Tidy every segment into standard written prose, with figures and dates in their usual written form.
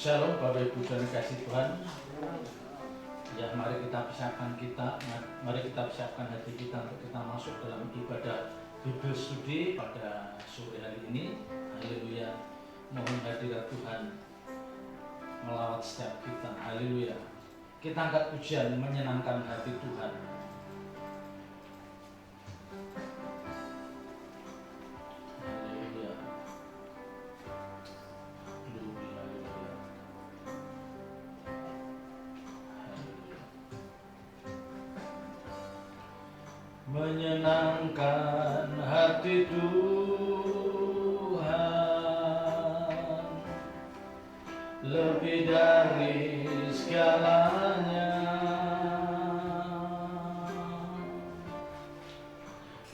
Shalom Bapak Ibu dan kasih Tuhan. Ya, mari kita siapkan hati kita untuk kita masuk dalam ibadah Bible Study pada sore hari ini. Haleluya. Mohon hadirat Tuhan melawat setiap kita. Haleluya. Kita angkat pujian menyenangkan hati Tuhan. Menyenangkan hati Tuhan lebih dari segalanya.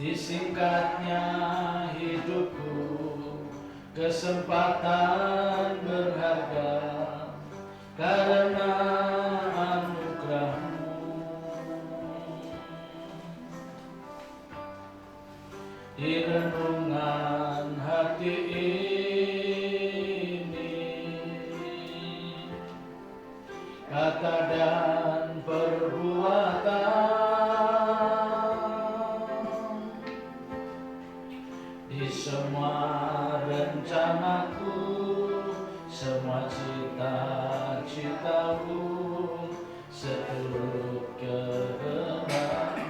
Disingkatnya hidupku, kesempatan berharga karena anugerah-Mu. Di renungan hati ini, kata dan perbuatan, di semua rencanaku, semua cita-citaku, seturut kehendak-Mu.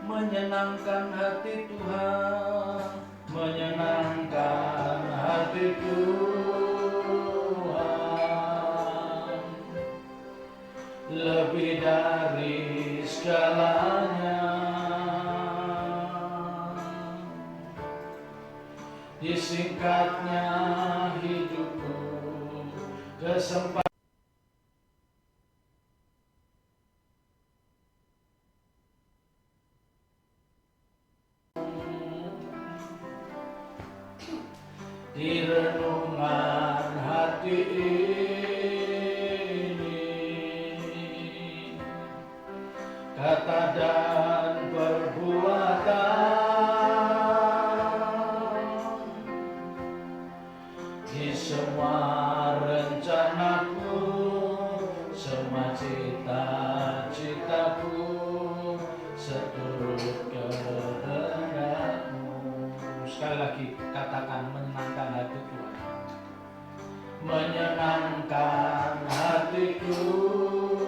Menyenangkan hati Tuhan, menyenangkan hati Tuhan lebih dari segalanya. Disingkatnya hidupku, kesempatan di renungan hati ini, kata dan perbuatan, di semua rencanaku, semua cita-citaku, seturut kehendak-Mu. Sekali lagi katakan, menyenangkan hati Tuhan, menyenangkan hati Tuhan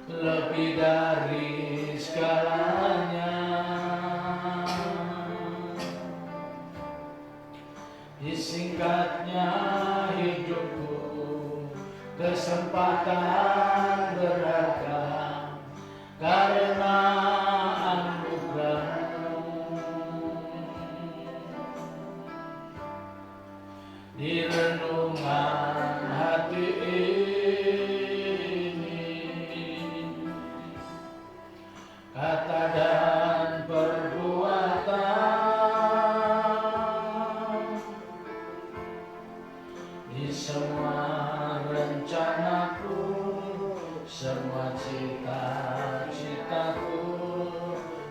lebih dari segalanya. Disingkatnya hidupku, kesempatan berharga karena di renungan hati ini, kata dan perbuatan, di semua rencanaku, semua cita-citaku,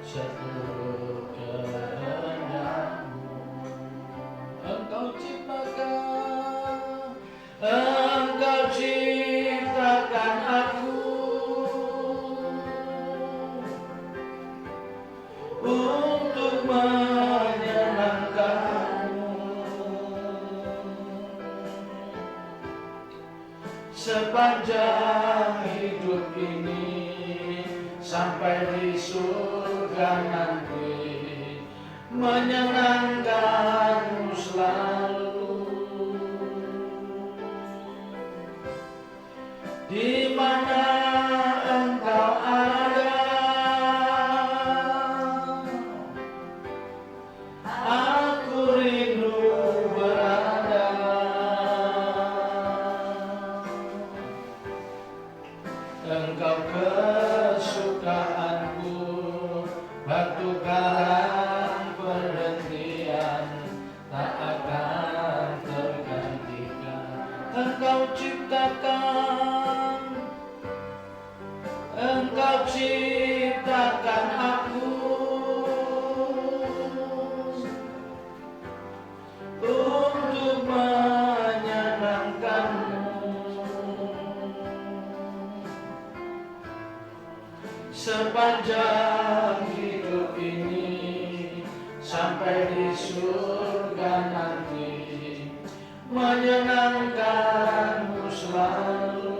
seturut kehendak-Mu. Engkau ciptakan aku untuk menyenangkan-Mu. Sepanjang hidup ini sampai di surga nanti, menyenangkan-Mu selalu. Di mana Engkau ada, aku rindu berada. Engkau kesukaanku, batu karang perhentian. sepanjang hidup ini sampai di surga nanti, menyenangkanmu selalu.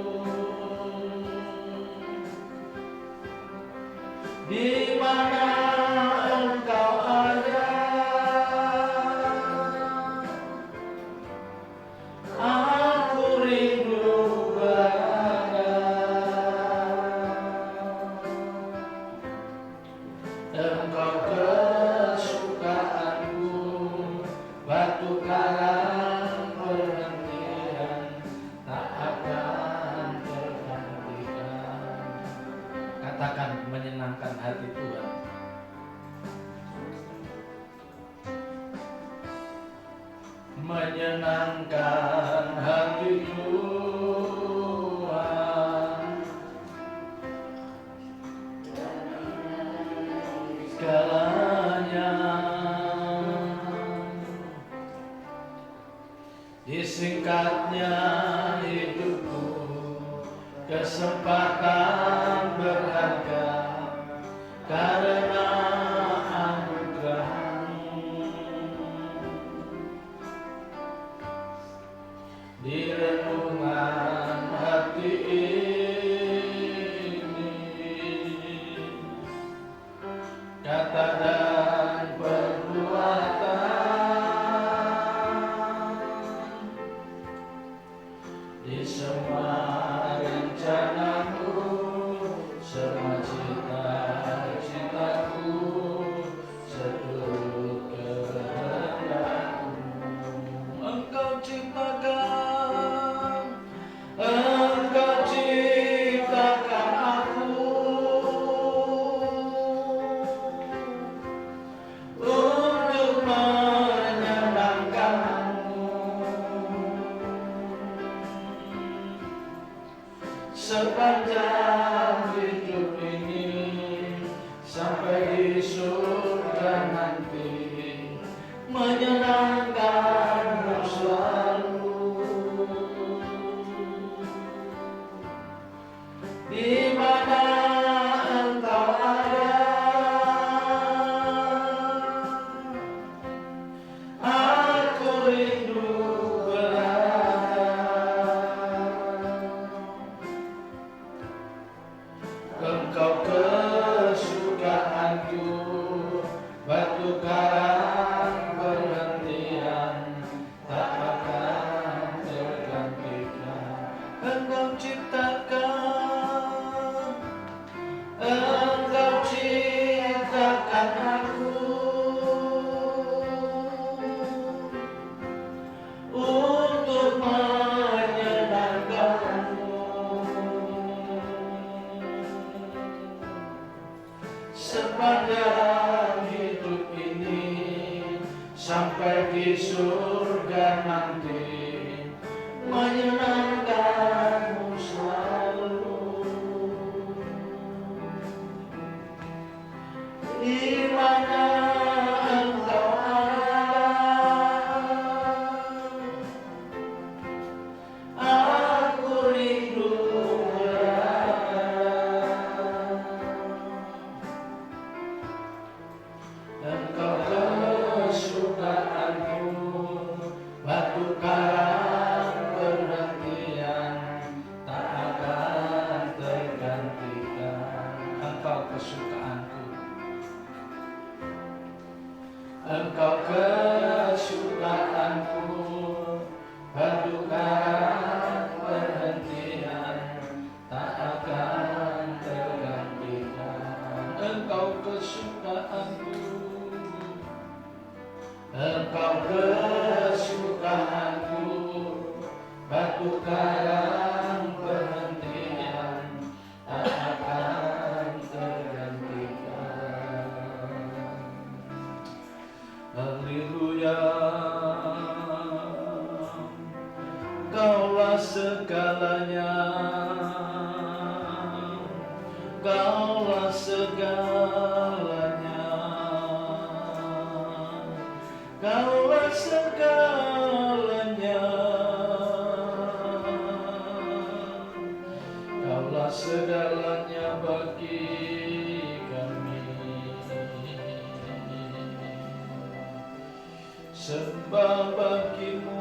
Di mana engkau ada, aku rindu berada. Engkau kesukaanku, batu karang perhentian, tak akan tergantikan. Katakan, menyenangkan hati Tuhan. Menyenangkan hati Tuhan, segalanya. Disingkatnya hidupku, kesempatan berharga karena anugerah-Mu. Di renungan hati ini, kata dan perbuatan, di semua rencana-Mu, semua cita-citaku, seluruh kehendak-Mu. Engkau ciptakan, Engkau ciptakan aku untuk menyenangkan-Mu. Sepanjang hidup ini sampai di surga nanti, menyenangkan-Mu selalu. Di mana engkau ada, aku rindu berada. Engkau kesukaanku, batu karang perhentian, tak akan tergantikan. Engkau ciptakan, Engkau ciptakan aku untuk menyenangkan-Mu. Sepanjang hidup ini sampai di surga nanti, menyenangkan-Mu selalu. Di mana engkau ada, aku rindu berada. Engkau kesukaanku, batu karang perhentian, tak akan tergantikan. Engkau kesukaanku, Engkau kesukaanku, batu karang perhentian, tak akan tergantikan. Engkau kesukaanku, Engkau kesukaanku, batu karang perhentian, tak akan tergantikan. Haleluya, Kaulah segalanya, Kaulah segalanya, Kaulah segalanya, Kaulah segalanya bagiku. sembah bagimu,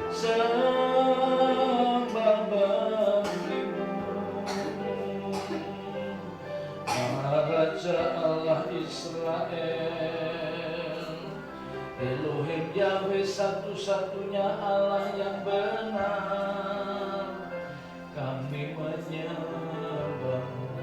sembah bagimu, Raja Allah Israel, Elohim Yahweh, satu-satunya Allah yang benar, kami menyembahmu.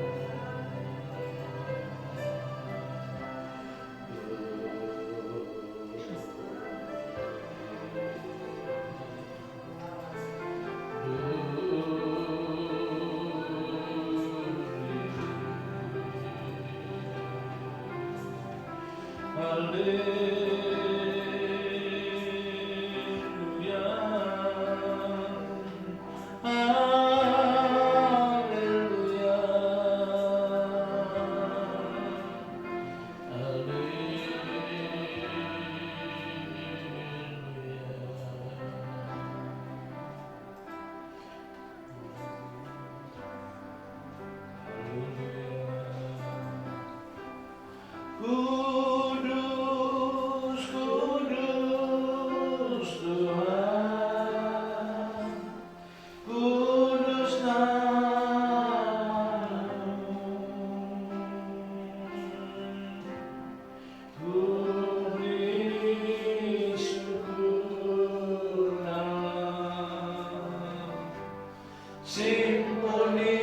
Kudus, kudus Tuhan, kudus namamu, ku beri syukur dalam simponi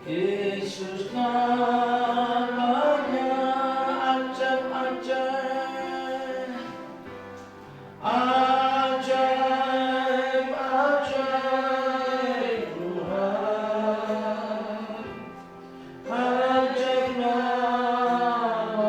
Yesus namanya ajaib-ajaib, ajaib-ajaib Tuhan, ajaib namamu.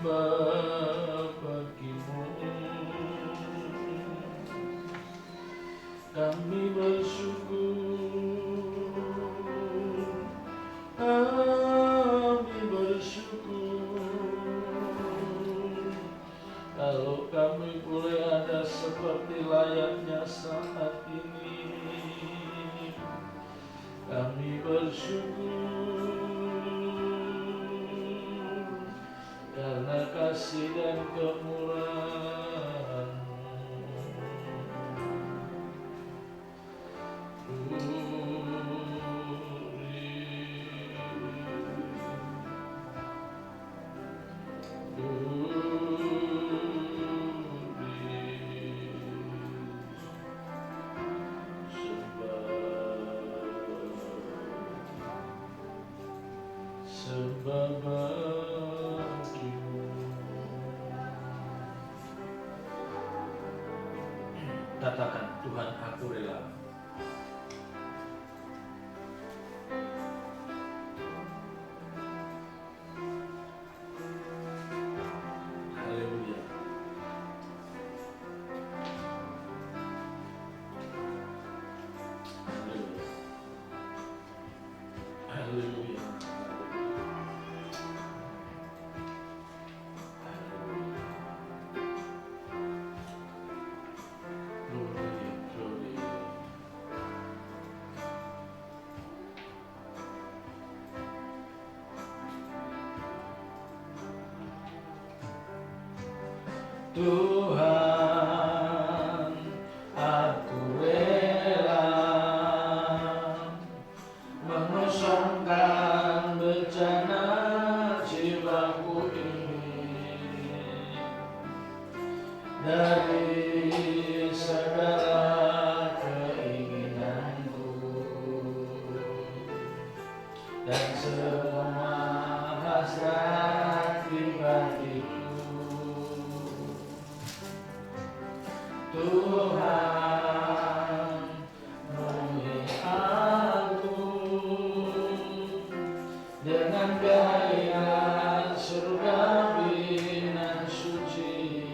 sembah bagimu. Kami bersyukur, kami bersyukur. Kalau kami boleh ada seperti layaknya saat ini, kami bersyukur karena kasih dan kemurahan-Mu. Sembah bagimu. Katakan, Tuhan, aku rela. Haleluya. Haleluya. Haleluya. Tuhan, aku rela mengosongkan bejana jiwaku ini dari segala keinginanku dan semua hasrat pribadiku. Tuhan, penuhi aku dengan gairah surgawi nan suci,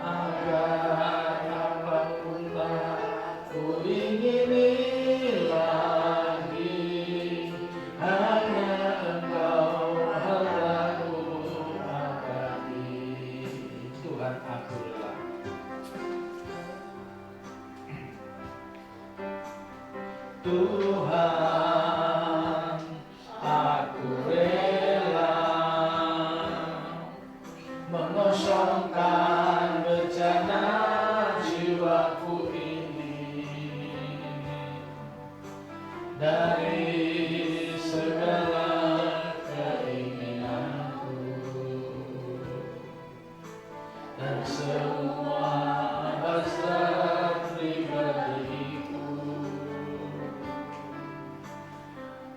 agar apapun tak ku ingini lagi, hanya Engkau hartaku abadi. Tuhan, aku rela. Tuhan, aku rela mengosongkan bejana jiwaku ini dari segala keinginanku dan semua hasrat pribadiku.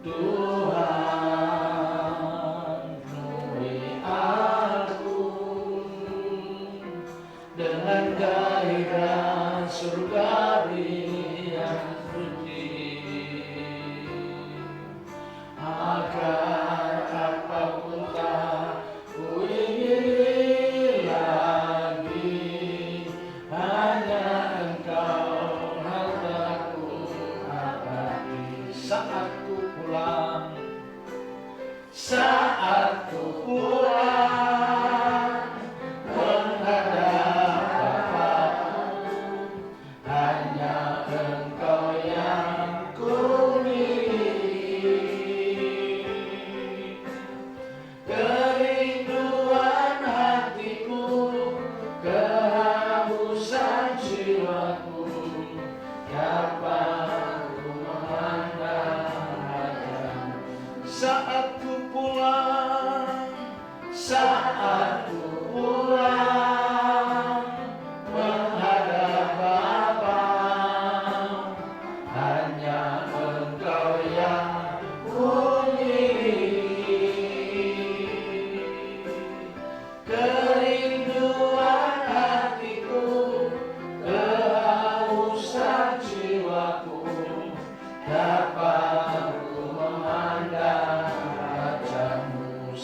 Tuhan, penuhi aku dengan gairah surgawi yang suci, agar apapun tak ku ingini lagi, hanya Engkau hartaku abadi. Saat ku pulang menghadap Bapa, hanya Engkau yang ku miliki. Kerinduan hatiku, kehausan jiwaku, dapat ku memandang wajah-Mu. Saat ku pulang menghadap Bapa, hanya Engkau yang ku miliki. Kerinduan hatiku, kehausan jiwaku, dapat ku memandang wajah-Mu.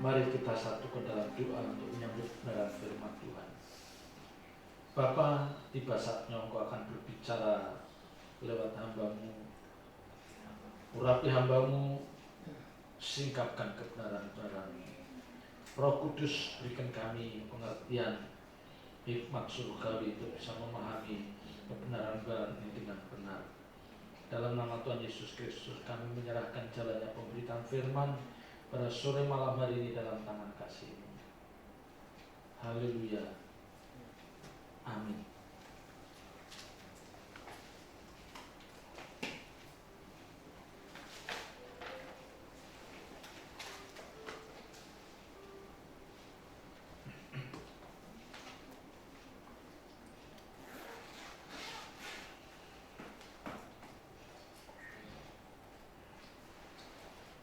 Mari kita satukan dalam doa untuk menyambut kebenaran firman Tuhan. Bapa, tiba saatnya Engkau akan berbicara lewat hamba-Mu. Urapi hamba-Mu, singkapkan kebenaran-kebenaran-Mu. Roh Kudus, berikan kami pengertian hikmat surgawi untuk bisa memahami kebenaran-kebenaran ini dengan benar. Dalam nama Tuhan Yesus Kristus, kami menyerahkan jalannya pemberitaan firman pada sore malam hari ini dalam tangan kasih-Mu. Haleluya. Amin.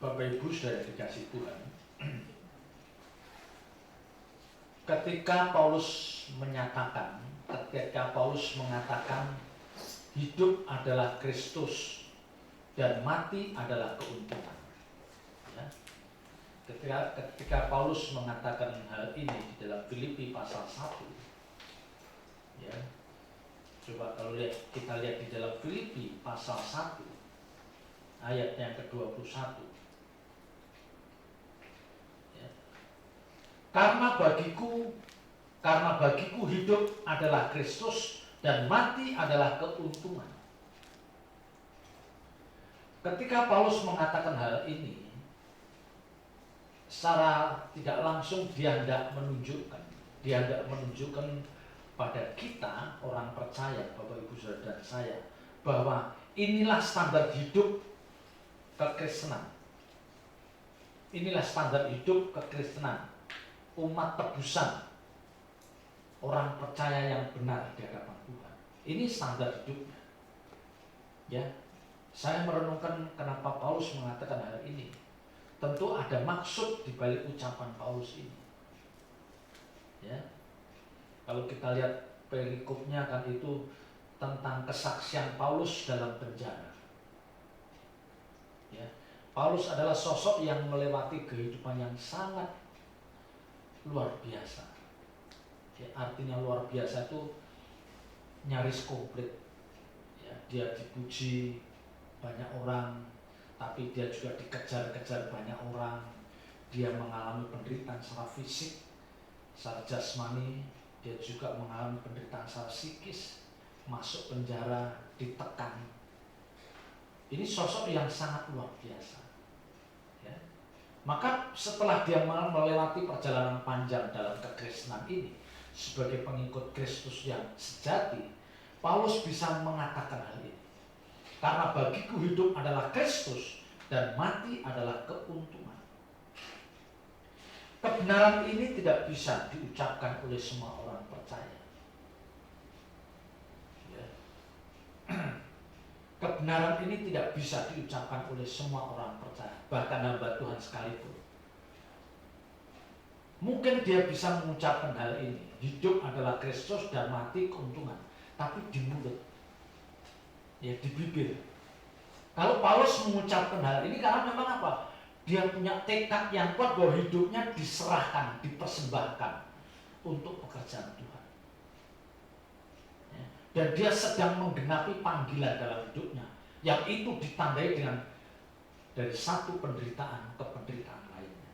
Bapak Ibu sudah dikasih Tuhan. Ketika Paulus mengatakan hidup adalah Kristus dan mati adalah keuntungan. Ya. Ketika Paulus mengatakan hal ini di dalam Filipi pasal 1. Ya. Coba kalau kita lihat di dalam Filipi pasal 1 ayat yang ke-21. Karena bagiku hidup adalah Kristus dan mati adalah keuntungan. Ketika Paulus mengatakan hal ini, secara tidak langsung dia hendak menunjukkan pada kita orang percaya, Bapak Ibu Saudara dan saya, bahwa inilah standar hidup kekristenan. Inilah standar hidup kekristenan. Umat tebusan, orang percaya yang benar di hadapan Tuhan. Ini standar hidupnya. Ya, saya merenungkan kenapa Paulus mengatakan hal ini. Tentu ada maksud di balik ucapan Paulus ini. Ya, kalau kita lihat perikopnya kan itu tentang kesaksian Paulus dalam penjara. Ya, Paulus adalah sosok yang melewati kehidupan yang sangat luar biasa. Ya, artinya luar biasa itu nyaris komplit. Ya, dia dipuji banyak orang, tapi dia juga dikejar-kejar banyak orang. Dia mengalami penderitaan secara fisik, secara jasmani. Dia juga mengalami penderitaan secara psikis, masuk penjara, ditekan. Ini sosok yang sangat luar biasa. Maka setelah dia melewati perjalanan panjang dalam kekristenan ini sebagai pengikut Kristus yang sejati, Paulus bisa mengatakan hal ini. Karena bagiku hidup adalah Kristus dan mati adalah keuntungan. Kebenaran ini tidak bisa diucapkan oleh semua orang percaya. Ya. Kebenaran ini tidak bisa diucapkan oleh semua orang percaya, bahkan hamba Tuhan sekalipun. Mungkin dia bisa mengucapkan hal ini, hidup adalah Kristus dan mati keuntungan, tapi di mulut, ya di bibir. Kalau Paulus mengucapkan hal ini karena memang apa? Dia punya tekad yang kuat bahwa hidupnya diserahkan, dipersembahkan untuk pekerjaan Tuhan. Dan dia sedang menggenapi panggilan dalam hidupnya, yang itu ditandai dengan dari satu penderitaan ke penderitaan lainnya.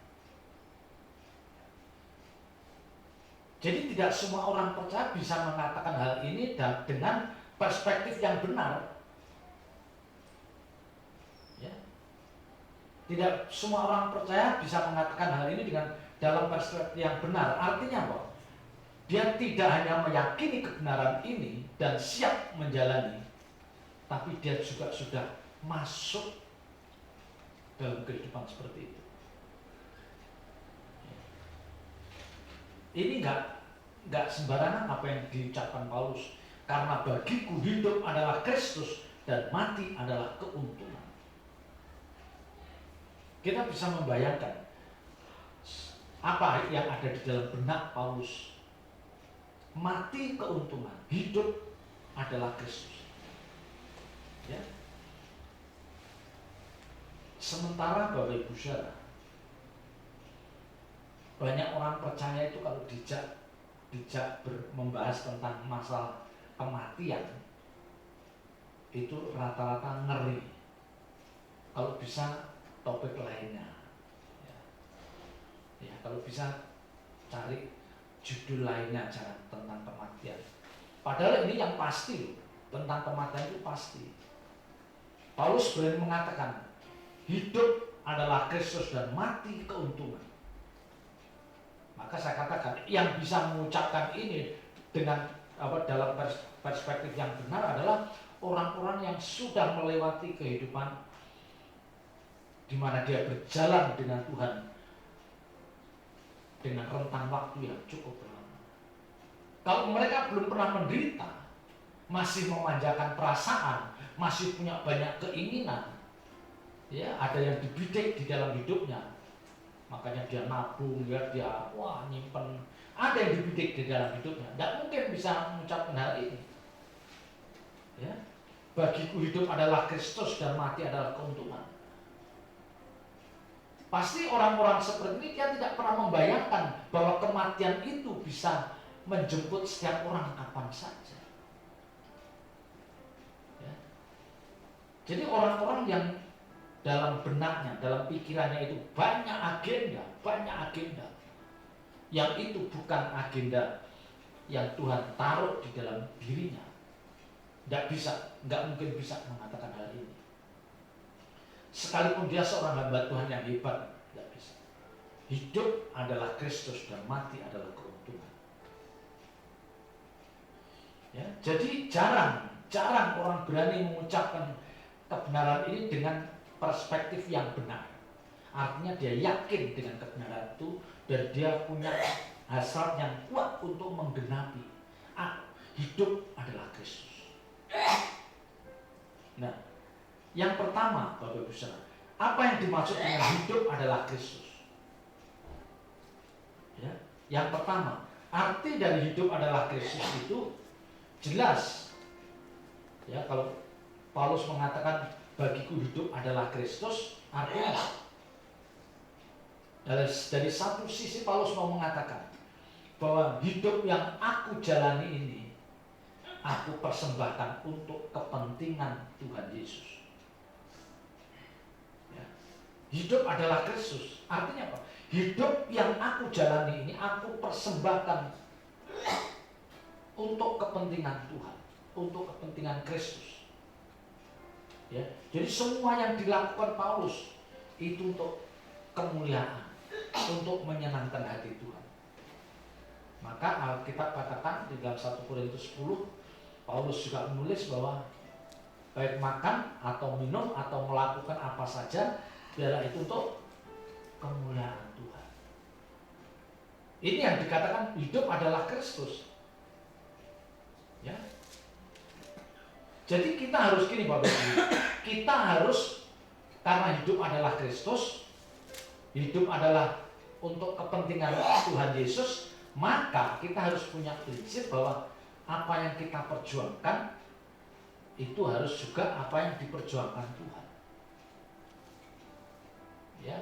Jadi tidak semua orang percaya bisa mengatakan hal ini dengan perspektif yang benar. Ya. Tidak semua orang percaya bisa mengatakan hal ini dengan dalam perspektif yang benar. Artinya apa? Dia tidak hanya meyakini kebenaran ini dan siap menjalani, tapi dia juga sudah masuk dalam kehidupan seperti itu. Ini enggak sembarangan apa yang diucapkan Paulus. Karena bagiku hidup adalah Kristus dan mati adalah keuntungan. Kita bisa membayangkan apa yang ada di dalam benak Paulus. Mati keuntungan, hidup adalah Kristus. Ya. Sementara Bapak Ibu Saudara, banyak orang percaya itu kalau dijak membahas tentang masalah kematian itu rata-rata ngeri. Kalau bisa topik lainnya, ya kalau bisa cari judul lainnya jangan tentang kematian. Padahal ini yang pasti tentang kematian itu pasti. Paulus berani mengatakan hidup adalah Kristus dan mati keuntungan. Maka saya katakan yang bisa mengucapkan ini dengan dalam perspektif yang benar adalah orang-orang yang sudah melewati kehidupan di mana dia berjalan dengan Tuhan dengan rentang waktu yang cukup lama. Kalau mereka belum pernah menderita, masih memanjakan perasaan, masih punya banyak keinginan, ya ada yang dibidik di dalam hidupnya. Makanya dia nabung, ya dia nyimpen. Ada yang dibidik di dalam hidupnya. Tidak mungkin bisa mengucapkan hal ini. Ya, bagiku hidup adalah Kristus dan mati adalah keuntungan. Pasti orang-orang seperti ini dia tidak pernah membayangkan bahwa kematian itu bisa menjemput setiap orang kapan saja. Ya. Jadi orang-orang yang dalam benaknya, dalam pikirannya itu banyak agenda. Yang itu bukan agenda yang Tuhan taruh di dalam dirinya. Nggak mungkin bisa mengatakan hal ini. Sekalipun dia seorang hamba Tuhan yang hebat, nggak bisa. Hidup adalah Kristus dan mati adalah keuntungan. Ya, jadi jarang orang berani mengucapkan kebenaran ini dengan perspektif yang benar. Artinya dia yakin dengan kebenaran itu dan dia punya hasrat yang kuat untuk menggenapi. Hidup adalah Kristus. Nah, yang pertama Bapak Ibu Saudara, apa yang dimaksud dengan hidup adalah Kristus? Ya, yang pertama, arti dari hidup adalah Kristus itu jelas. Ya, kalau Paulus mengatakan bagiku hidup adalah Kristus, artinya dari satu sisi Paulus mau mengatakan bahwa hidup yang aku jalani ini aku persembahkan untuk kepentingan Tuhan Yesus. Ya. Hidup adalah Kristus, artinya apa? Hidup yang aku jalani ini aku persembahkan untuk kepentingan Tuhan, untuk kepentingan Kristus. Ya, jadi semua yang dilakukan Paulus itu untuk kemuliaan, untuk menyenangkan hati Tuhan. Maka Alkitab katakan di dalam 1 Korintus 10, Paulus juga menulis bahwa baik makan atau minum atau melakukan apa saja, biarlah itu untuk kemuliaan Tuhan. Ini yang dikatakan hidup adalah Kristus. Ya. Jadi kita harus gini Bapak Ibu, kita harus, karena hidup adalah Kristus, hidup adalah untuk kepentingan Tuhan Yesus, maka kita harus punya prinsip bahwa apa yang kita perjuangkan itu harus juga apa yang diperjuangkan Tuhan. Ya,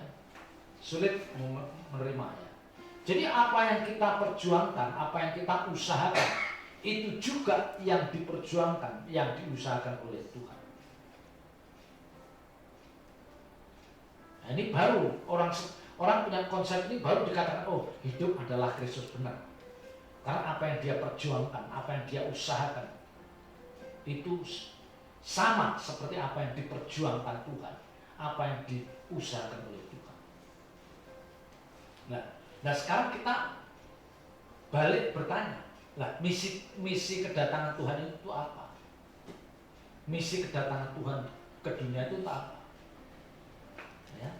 sulit menerimanya. Jadi apa yang kita perjuangkan, apa yang kita usahakan, itu juga yang diperjuangkan, yang diusahakan oleh Tuhan. Nah, ini baru orang punya konsep ini baru dikatakan, oh hidup adalah Kristus, benar. Karena apa yang dia perjuangkan, apa yang dia usahakan, itu sama seperti apa yang diperjuangkan Tuhan, apa yang diusahakan oleh Tuhan. Nah sekarang kita balik bertanya, lah misi kedatangan Tuhan itu apa? Misi kedatangan Tuhan ke dunia itu apa? Ya.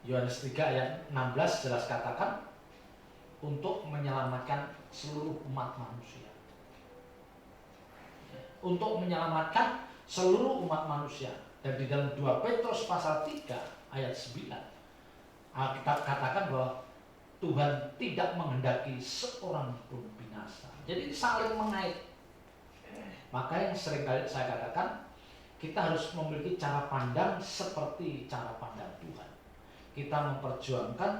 Yohanes 3 ayat 16 jelas katakan, untuk menyelamatkan seluruh umat manusia. Untuk menyelamatkan seluruh umat manusia. Dan di dalam 2 Petrus pasal 3 ayat 9 Alkitab katakan bahwa Tuhan tidak menghendaki seorang pun binasa. Jadi saling mengait. Maka yang sering kali saya katakan, kita harus memiliki cara pandang seperti cara pandang Tuhan. Kita memperjuangkan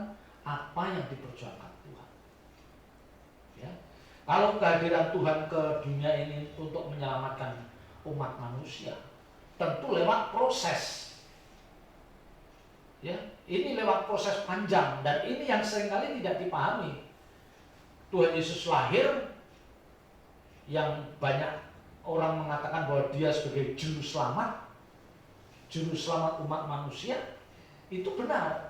apa yang diperjuangkan Tuhan. Ya. Kalau kehadiran Tuhan ke dunia ini untuk menyelamatkan umat manusia, tentu lewat proses. Ya, ini lewat proses panjang, dan ini yang seringkali tidak dipahami. Tuhan Yesus lahir, yang banyak orang mengatakan bahwa dia sebagai juru selamat umat manusia, itu benar.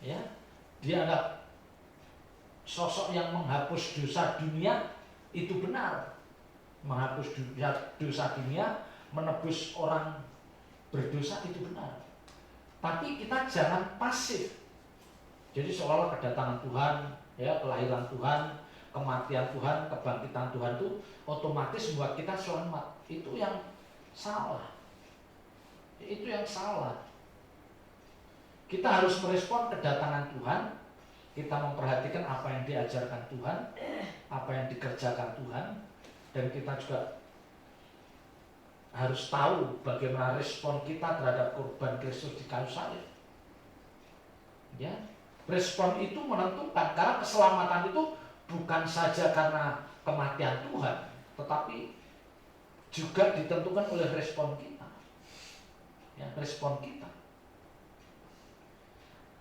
Ya, dia adalah sosok yang menghapus dosa dunia, itu benar. Menghapus dosa dunia, menebus orang berdosa, itu benar. Tapi kita jangan pasif. Jadi seolah-olah kedatangan Tuhan, ya, kelahiran Tuhan, kematian Tuhan, kebangkitan Tuhan itu otomatis membuat kita selamat. Itu yang salah. Itu yang salah. Kita harus merespon kedatangan Tuhan. Kita memperhatikan apa yang diajarkan Tuhan, apa yang dikerjakan Tuhan, dan kita juga harus tahu bagaimana respon kita terhadap korban Kristus di kayu salib. Ya, respon itu menentukan, karena keselamatan itu bukan saja karena kematian Tuhan, tetapi juga ditentukan oleh respon kita. Ya, respon kita.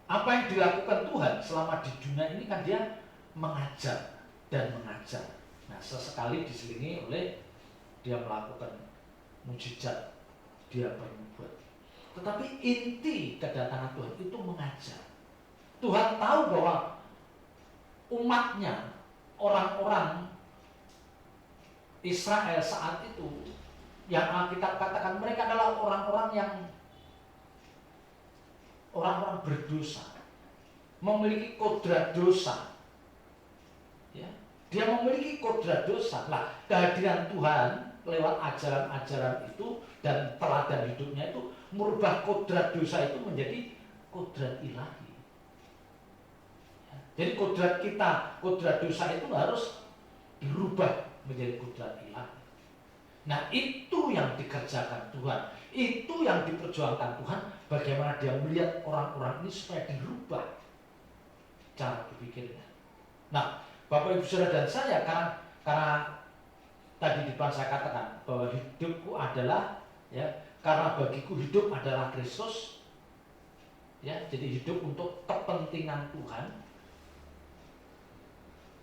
Apa yang dilakukan Tuhan selama di dunia ini kan dia mengajar dan mengajar. Nah, sesekali diselingi oleh dia melakukan mujizat, dia bernubuat. Tetapi inti kedatangan Tuhan itu mengajar. Tuhan tahu bahwa umatnya, orang-orang Israel saat itu, yang Alkitab katakan mereka adalah orang-orang berdosa, memiliki kodrat dosa. Ya, dia memiliki kodrat dosa. Nah, kehadiran Tuhan lewat ajaran-ajaran itu dan teladan hidupnya itu merubah kodrat dosa itu menjadi kodrat ilahi. Ya, jadi kodrat kita, kodrat dosa itu harus dirubah menjadi kodrat ilahi. Nah, itu yang dikerjakan Tuhan, itu yang diperjuangkan Tuhan. Bagaimana dia melihat orang-orang ini supaya dirubah cara berpikirnya. Nah, Bapak Ibu Saudara dan saya, karena tadi di depan saya katakan bahwa hidupku adalah, ya, karena bagiku hidup adalah Kristus, ya, jadi hidup untuk kepentingan Tuhan,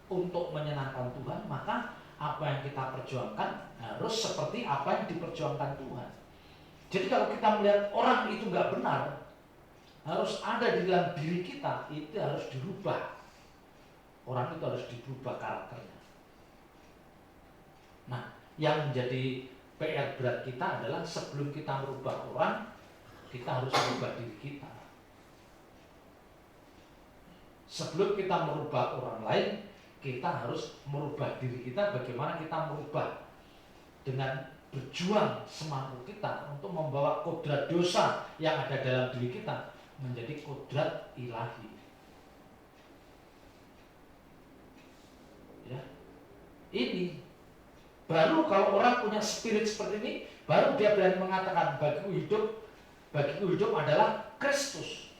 untuk menyenangkan Tuhan, maka apa yang kita perjuangkan harus seperti apa yang diperjuangkan Tuhan. Jadi kalau kita melihat orang itu nggak benar, harus ada di dalam diri kita, itu harus dirubah. Orang itu harus dirubah karakternya. Nah, yang menjadi PR berat kita adalah sebelum kita merubah orang, kita harus merubah diri kita. Sebelum kita merubah orang lain, kita harus merubah diri kita. Bagaimana kita merubah? Dengan berjuang semampu kita untuk membawa kodrat dosa yang ada dalam diri kita menjadi kodrat ilahi. Ya, ini baru kalau orang punya spirit seperti ini, baru dia berani mengatakan bagiku hidup adalah Kristus.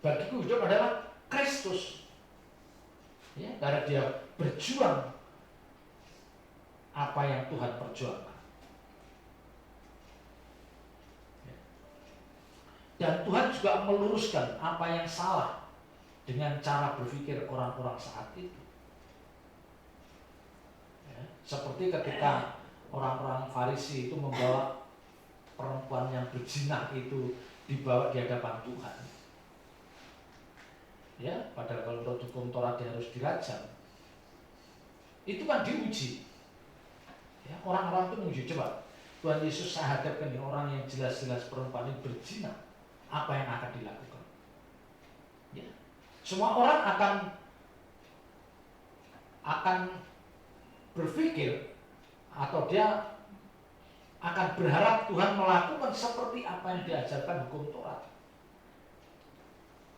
Bagiku hidup adalah Kristus. Ya, karena dia berjuang apa yang Tuhan perjuangkan. Dan Tuhan juga meluruskan apa yang salah dengan cara berpikir orang-orang saat itu. Ya, seperti ketika orang-orang Farisi itu membawa perempuan yang berzina itu dibawa di hadapan Tuhan. Ya, padahal kalau menurut hukum Taurat dia harus dirajam. Itu kan diuji. Ya, orang-orang itu menguji, coba Tuhan Yesus saya hadapkan ini orang yang jelas-jelas perempuan ini berzina, apa yang akan dilakukan? Ya, semua orang akan berpikir atau dia akan berharap Tuhan melakukan seperti apa yang diajarkan hukum Taurat.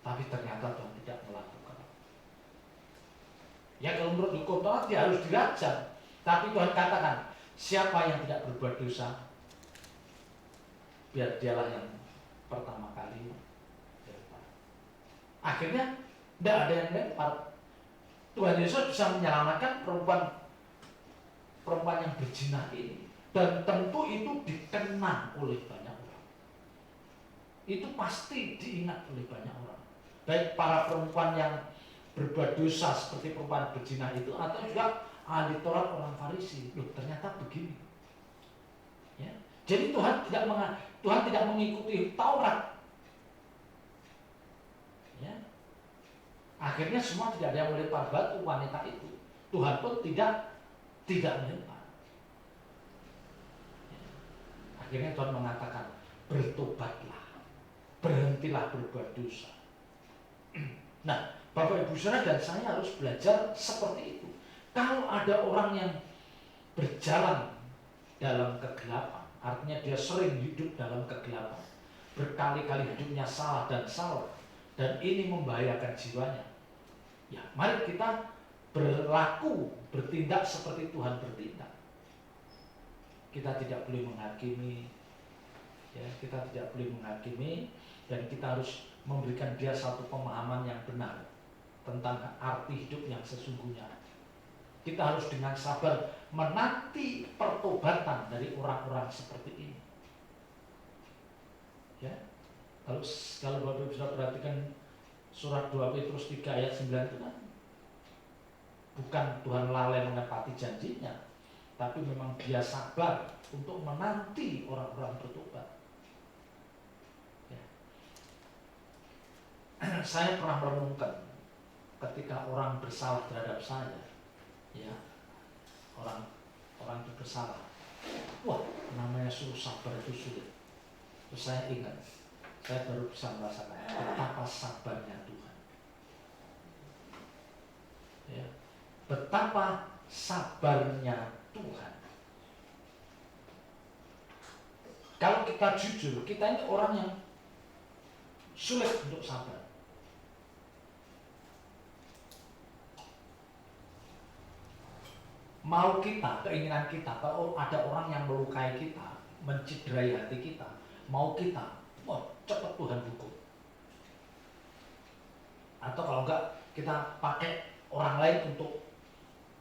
Tapi ternyata Tuhan tidak melakukan. Ya, kalau menurut hukum Taurat dia harus dirajam. Tapi Tuhan katakan, siapa yang tidak berbuat dosa, biar dialah yang pertama kali lempar. Akhirnya tidak ada yang lempar. Tuhan Yesus bisa menyelamatkan perempuan yang berzina ini. Dan tentu itu dikenang oleh banyak orang. Itu pasti diingat oleh banyak orang. Baik para perempuan yang berbuat dosa seperti perempuan berzina itu, atau juga ahli Taurat orang Farisi. Loh, ternyata begini. Ya. Jadi Tuhan tidak mengikuti Taurat. Ya. Akhirnya semua tidak ada yang melempar batu wanita itu. Tuhan pun tidak melempar. Ya. Akhirnya Tuhan mengatakan, bertobatlah, berhentilah berbuat dosa. Nah, Bapak Ibu Saudara dan saya harus belajar seperti itu. Kalau ada orang yang berjalan dalam kegelapan, artinya dia sering hidup dalam kegelapan, berkali-kali hidupnya salah, dan ini membahayakan jiwanya. Ya, mari kita bertindak seperti Tuhan bertindak. Kita tidak boleh menghakimi, ya, dan kita harus memberikan dia satu pemahaman yang benar tentang arti hidup yang sesungguhnya. Kita harus dengan sabar menanti pertobatan dari orang-orang seperti ini. Ya, kalau Bapak bisa perhatikan surat 2 Petrus 3 ayat 9 itu kan, bukan Tuhan lalai menepati janjinya, tapi memang dia sabar untuk menanti orang-orang bertobat. Saya pernah merenungkan ketika orang bersalah terhadap saya, ya, orang itu bersalah, wah, namanya suruh sabar itu sulit. Terus saya ingat, saya baru bisa merasakan betapa sabarnya Tuhan, ya, betapa sabarnya Tuhan. Kalau kita jujur, kita ini orang yang sulit untuk sabar. Mau kita, keinginan kita, kalau ada orang yang melukai kita, mencederai hati kita, mau kita, wah, cepat Tuhan hukum. Atau kalau enggak, kita pakai orang lain untuk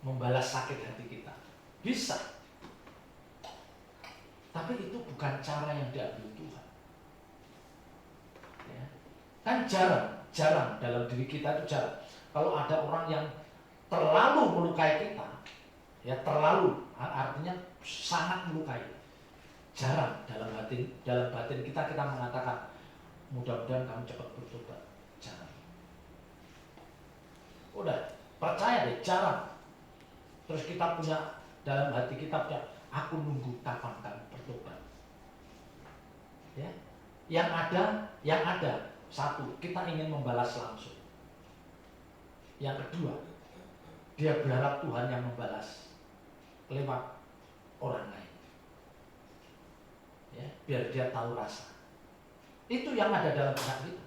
membalas sakit hati kita. Bisa. Tapi itu bukan cara yang diambil Tuhan. Ya. Kan jarang dalam diri kita itu jarang. Kalau ada orang yang terlalu melukai kita, ya, terlalu artinya sangat melukai, jarang dalam batin kita mengatakan mudah-mudahan kamu cepat bertobat. Jarang. Udah, percaya deh, jarang. Terus kita punya dalam hati kita punya, aku nunggu kapan kamu bertobat. Ya, yang ada satu, kita ingin membalas langsung. Yang kedua, dia berharap Tuhan yang membalas lewat orang lain, ya, biar dia tahu rasa. Itu yang ada dalam benak kita.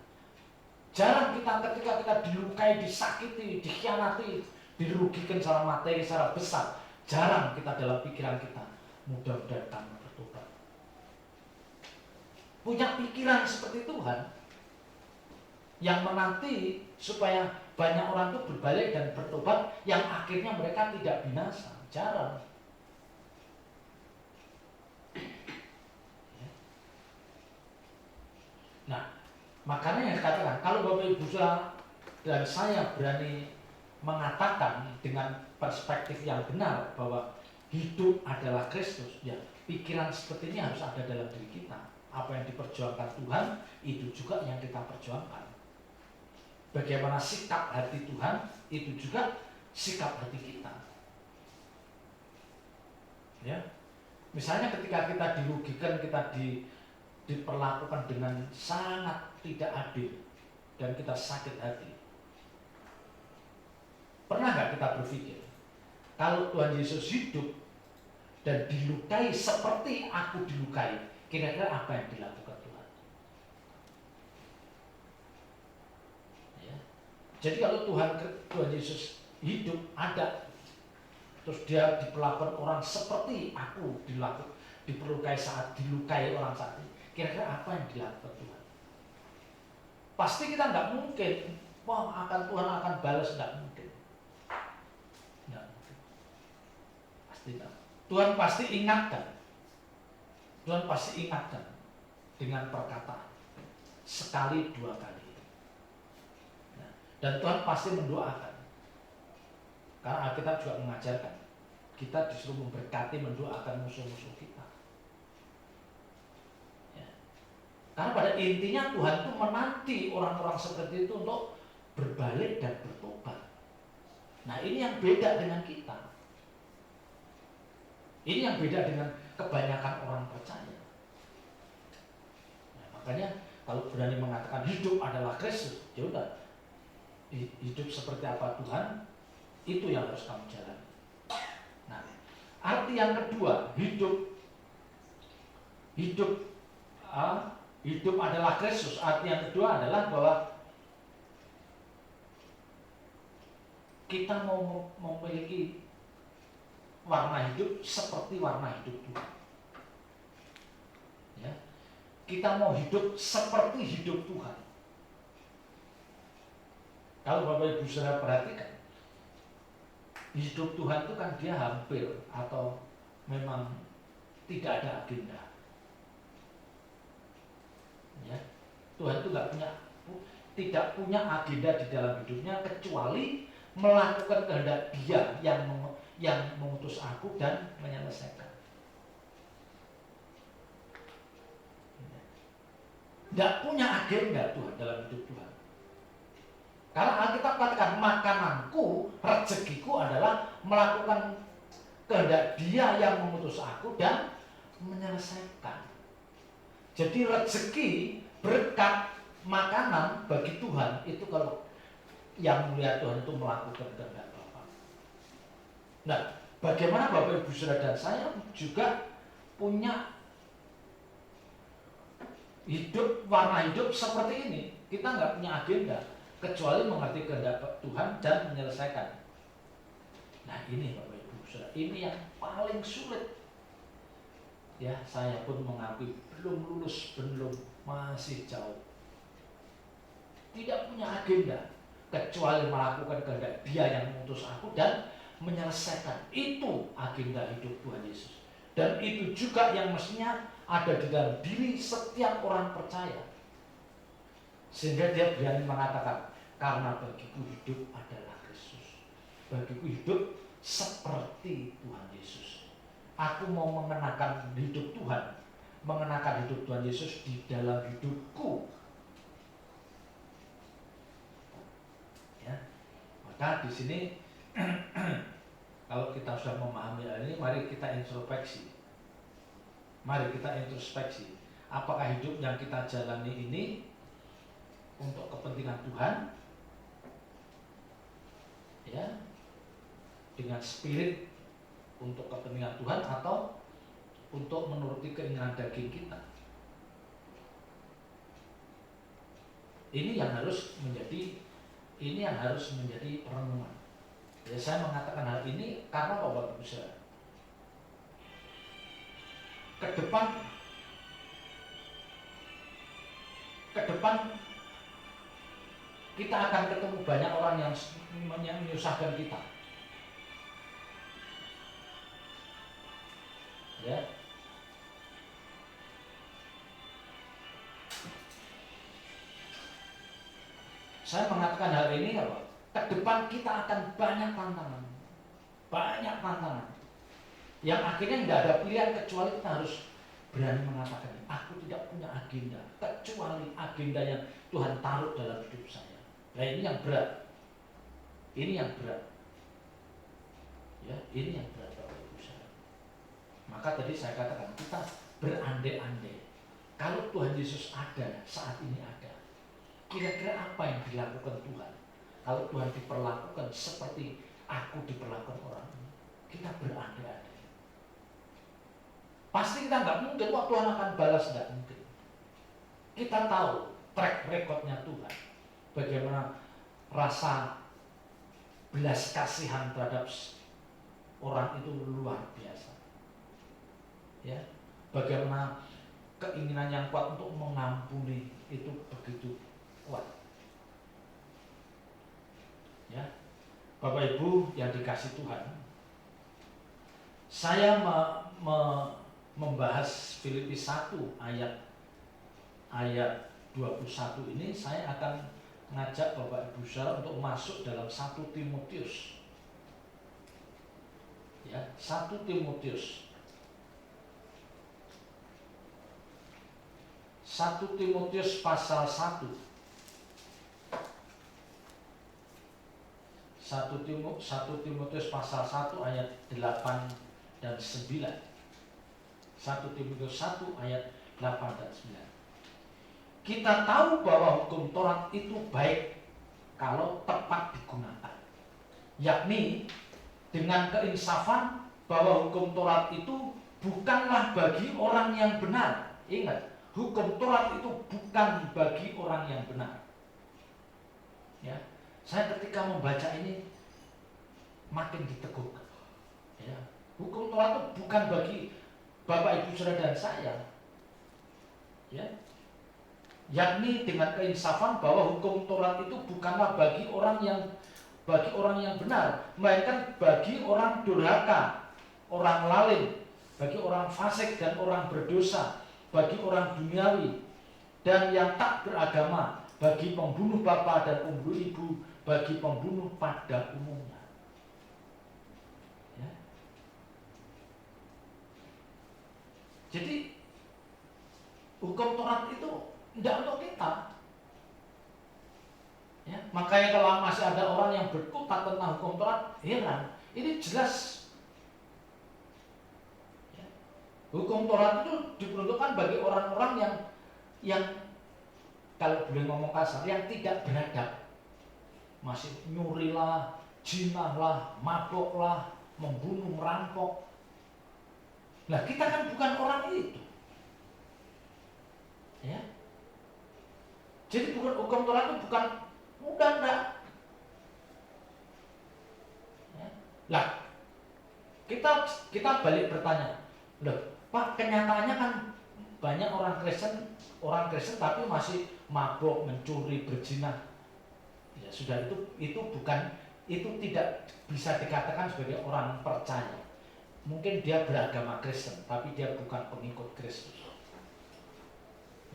Jarang kita ketika kita dilukai, disakiti, dikhianati, dirugikan secara materi, secara besar, jarang kita dalam pikiran kita, mudah-mudahan kamu bertobat. Punya pikiran seperti Tuhan yang menanti supaya banyak orang itu berbalik dan bertobat, yang akhirnya mereka tidak binasa. Jarang. Nah, makanya yang dikatakan, kalau Bapak Ibu sudah dan saya berani mengatakan dengan perspektif yang benar bahwa hidup adalah Kristus, ya pikiran seperti ini harus ada dalam diri kita. Apa yang diperjuangkan Tuhan, itu juga yang kita perjuangkan. Bagaimana sikap hati Tuhan, itu juga sikap hati kita. Ya, misalnya ketika kita dirugikan, kita diperlakukan dengan sangat tidak adil dan kita sakit hati. Pernah nggak kita berpikir, kalau Tuhan Yesus hidup dan dilukai seperti aku dilukai, kira-kira apa yang dilakukan Tuhan? Ya. Jadi kalau Tuhan Yesus hidup ada, terus dia diperlakukan orang seperti aku diperlukai saat dilukai orang saat ini, kira-kira apa yang dilakukan Tuhan? Pasti kita nggak mungkin, wah Tuhan akan balas, nggak mungkin. Nggak mungkin. Pasti nggak. Tuhan pasti ingatkan. Tuhan pasti ingatkan dengan perkataan sekali dua kali. Nah, dan Tuhan pasti mendoakan. Karena Alkitab juga mengajarkan kita disuruh memberkati, mendoakan musuh-musuh kita. Ya. Karena pada intinya Tuhan itu menanti orang-orang seperti itu untuk berbalik dan bertobat. Nah ini yang beda dengan kita. Ini yang beda dengan kebanyakan orang percaya. Nah, makanya kalau berani mengatakan hidup adalah Kristus, ya udah, hidup seperti apa Tuhan, itu yang harus kamu jalani. Nah, arti yang kedua, hidup adalah Kristus. Arti yang kedua adalah bahwa kita mau memiliki warna hidup seperti warna hidup Tuhan. Ya, kita mau hidup seperti hidup Tuhan. Kalau Bapak Ibu saudara perhatikan, hidup Tuhan itu kan dia hampir atau memang tidak ada agenda. Ya, Tuhan itu tidak punya agenda di dalam hidupnya kecuali melakukan kehendak Dia yang mengutus aku dan menyelesaikan. Tidak punya agenda Tuhan dalam hidup Tuhan. Karena Alkitab katakan makananku, rezekiku adalah melakukan kehendak Dia yang mengutus aku dan menyelesaikan. Jadi rezeki, berkat, makanan bagi Tuhan itu kalau yang mulia Tuhan itu melakukan kehendak Bapa. Nah, bagaimana Bapak Ibu Saudara dan saya juga punya warna hidup seperti ini. Kita nggak punya agenda kecuali mengerti kehendak Tuhan dan menyelesaikan. Nah ini Bapak Ibu Saudara, ini yang paling sulit. Ya, saya pun mengakui belum lulus, masih jauh. Tidak punya agenda kecuali melakukan kehendak Dia yang mengutus aku dan menyelesaikan. Itu agenda hidup Tuhan Yesus. Dan itu juga yang mestinya ada di dalam diri setiap orang percaya. Sehingga dia berani mengatakan, karena bagiku hidup adalah Kristus. Bagiku hidup seperti Tuhan Yesus. Aku mau mengenakan hidup Tuhan, mengenakan hidup Tuhan Yesus di dalam hidupku. Ya, maka di sini kalau kita sudah memahami hal ini, mari kita introspeksi. Mari kita introspeksi. Apakah hidup yang kita jalani ini untuk kepentingan Tuhan? Ya, dengan spirit untuk kepentingan Tuhan atau untuk menuruti keinginan daging kita? Ini yang harus menjadi renungan. Ya, saya mengatakan hal ini karena Bapak Ibu Saudara, ke depan kita akan ketemu banyak orang yang menyusahkan kita. Ya. Saya mengatakan hal ini apa? Ke depan kita akan banyak tantangan. Banyak tantangan. Yang akhirnya nggak ada pilihan kecuali kita harus berani mengatakan, aku tidak punya agenda kecuali agenda yang Tuhan taruh dalam hidup saya. Nah ini yang berat. Ini yang berat. Ya, ini yang berat Bapak Ibu saya. Maka tadi saya katakan kita berandai-andai. Kalau Tuhan Yesus ada, saat ini ada. Kira-kira apa yang dilakukan Tuhan? Kalau Tuhan diperlakukan seperti aku diperlakukan orang ini, kita berandai-andai. Pasti kita nggak mungkin, wah Tuhan akan balas, nggak mungkin. Kita tahu track recordnya Tuhan, bagaimana rasa belas kasihan terhadap orang itu luar biasa. Ya, bagaimana keinginan yang kuat untuk mengampuni itu begitu kuat. Ya, Bapak Ibu yang dikasih Tuhan, saya membahas Filipi 1 ayat 21 ini. Saya akan ngajak Bapak Ibu saudara untuk masuk dalam 1 Timotius. Ya, 1 Timotius. 1 Timotius pasal 1. 1 Timotius pasal 1 ayat 8 dan 9. 1 Timotius 1 ayat 8 dan 9. Kita tahu bahwa hukum Taurat itu baik kalau tepat digunakan, yakni dengan keinsafan bahwa hukum Taurat itu bukanlah bagi orang yang benar. Ingat, hukum Taurat itu bukan bagi orang yang benar. Ya, saya ketika membaca ini makin diteguhkan. Ya, hukum Taurat itu bukan bagi Bapak Ibu Saudara dan saya. Ya, yakni dengan keinsafan bahwa hukum Taurat itu bukanlah bagi orang yang benar, melainkan bagi orang durhaka, orang lalim, bagi orang fasik dan orang berdosa, bagi orang duniawi dan yang tak beragama, bagi pembunuh bapa dan pembunuh ibu, bagi pembunuh pada umumnya. Ya. Jadi hukum Taurat itu tidak untuk kita. Ya, makanya kalau masih ada orang yang berkutat tentang hukum Taurat, heran. Ini jelas. Ya. Hukum Taurat itu diperuntukkan bagi orang-orang yang kalau boleh ngomong kasar, yang tidak beradab. Masih nyurilah, jinahlah, maboklah, membunuh, merampok. Nah, kita kan bukan orang itu. Ya. Jadi hukum Taurat itu bukan enggak. Ya. Lah, kita balik bertanya, loh, Pak, kenyataannya kan banyak orang Kristen tapi masih mabok, mencuri, berzina. Ya sudah, itu tidak bisa dikatakan sebagai orang percaya. Mungkin dia beragama Kristen, tapi dia bukan pengikut Kristus.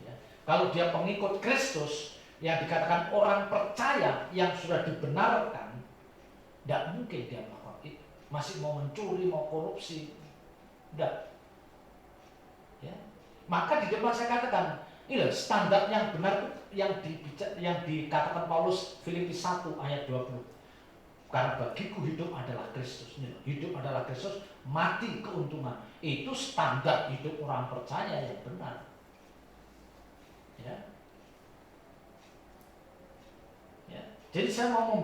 Ya. Kalau dia pengikut Kristus, yang dikatakan orang percaya yang sudah dibenarkan, tidak mungkin dia melakukan itu. Masih mau mencuri, mau korupsi, tidak. Ya. Maka di depan saya katakan, ini standar yang benar yang dikatakan Paulus Filipi 1 ayat 20. Karena bagiku hidup adalah Kristus. Hidup adalah Kristus, mati keuntungan. Itu standar hidup orang percaya yang benar. Ya. Ya. Jadi saya mau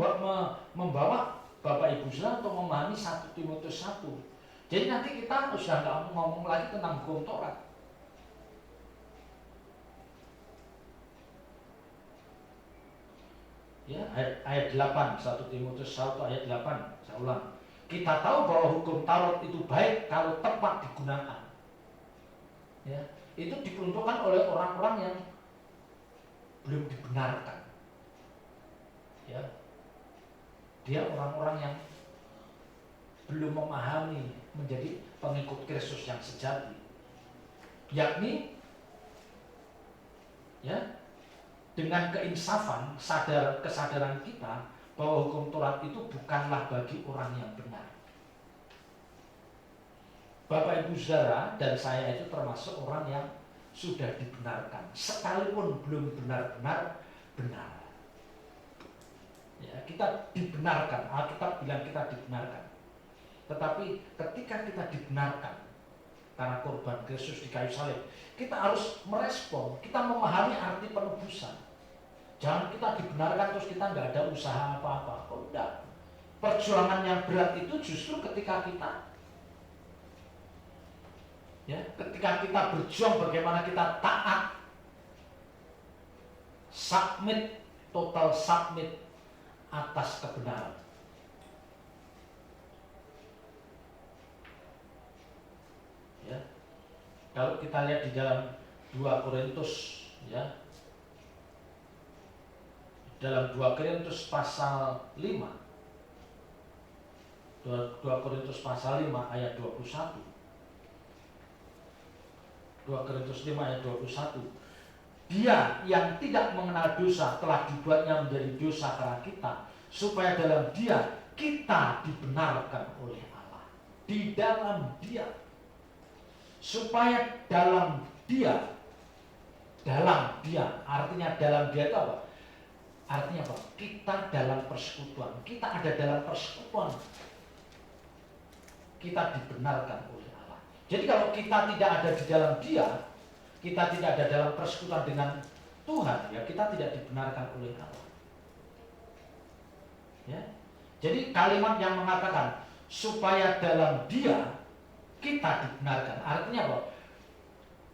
membawa Bapak Ibu saudara untuk memahami 1 Timotius 1. Jadi nanti kita sudah nggak ngomong lagi tentang hukum Taurat. Ya, ayat 8, 1 Timotius 1 ayat 8, saya ulang. Kita tahu bahwa hukum Taurat itu baik kalau tepat digunakan. Ya, itu diperuntukkan oleh orang-orang yang belum dibenarkan. Ya, dia orang-orang yang belum memahami menjadi pengikut Kristus yang sejati. Yakni, ya, dengan keinsafan, kesadaran kita bahwa hukum Taurat itu bukanlah bagi orang yang benar. Bapak Ibu Saudara dan saya itu termasuk orang yang sudah dibenarkan, sekalipun belum benar-benar benar. Ya, kita dibenarkan, Alkitab bilang kita dibenarkan. Tetapi ketika kita dibenarkan karena korban Kristus di kayu salib, kita harus merespon, kita memahami arti penebusan. Jangan kita dibenarkan terus kita nggak ada usaha apa-apa. Oh enggak. Perjuangan yang berat itu justru ketika kita berjuang bagaimana kita taat, submit, total submit atas kebenaran. Ya. Kalau kita lihat di dalam 2 Korintus, ya, dalam 2 Korintus pasal 5, 2 Korintus pasal 5 ayat 21. 2 Korintus 5 ayat 21. Dia yang tidak mengenal dosa telah dibuatnya menjadi dosa karena kita, supaya dalam dia kita dibenarkan oleh Allah. Di dalam dia. Supaya dalam dia. Artinya dalam dia itu apa? Artinya apa? Kita dalam persekutuan. Kita ada dalam persekutuan. Kita dibenarkan oleh Allah. Jadi kalau kita tidak ada di dalam dia, kita tidak ada dalam persekutuan dengan Tuhan, ya kita tidak dibenarkan oleh Allah. Ya. Jadi kalimat yang mengatakan supaya dalam dia kita dibenarkan, artinya apa?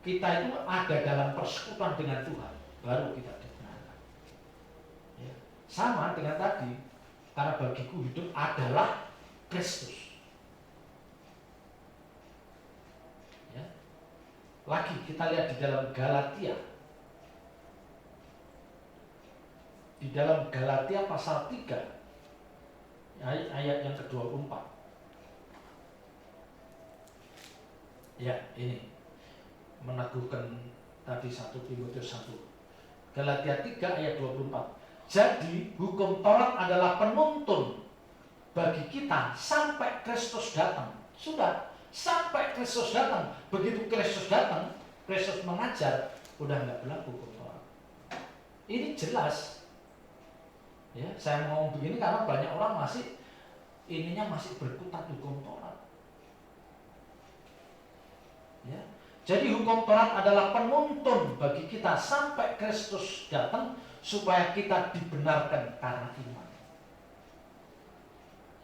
Kita itu ada dalam persekutuan dengan Tuhan, baru kita dibenarkan. Ya. Sama dengan tadi, karena bagiku hidup adalah Kristus. Ya. Lagi kita lihat di dalam Galatia. Di dalam Galatia pasal 3 ayat yang ke-24. Ya, ini meneguhkan tadi 1 Timotius 1. Galatia 3 ayat 24. Jadi hukum Taurat adalah penuntun bagi kita sampai Kristus datang. Sudah, sampai Kristus datang. Begitu Kristus datang, Kristus mengajar, udah nggak berlaku hukum Taurat. Ini jelas. Ya, saya ngomong begini karena banyak orang masih berkutat hukum Taurat. Ya. Jadi hukum Taurat adalah penuntun bagi kita sampai Kristus datang supaya kita dibenarkan karena iman.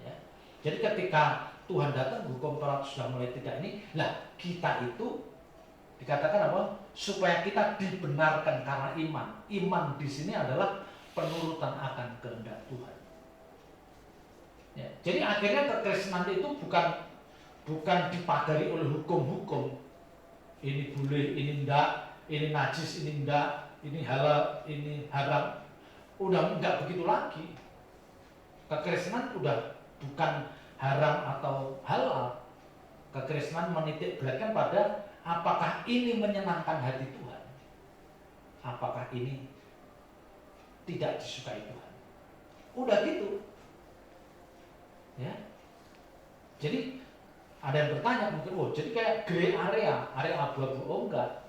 Ya. Jadi ketika Tuhan datang, hukum Taurat sudah mulai tidak ini. Lah kita itu dikatakan apa? Supaya kita dibenarkan karena iman. Iman di sini adalah penurutan akan kehendak Tuhan. Ya. Jadi akhirnya kekristenan itu bukan dipagari oleh hukum-hukum. Ini boleh, ini enggak, ini najis, ini enggak, ini halal, ini haram. Udah enggak begitu lagi. Kekristenan udah bukan haram atau halal. Kekristenan menitik beratkan pada apakah ini menyenangkan hati Tuhan, apakah ini tidak disukai Tuhan. Udah gitu. Ya. Jadi ada yang bertanya mungkin, oh jadi kayak gray area abu-abu. Oh enggak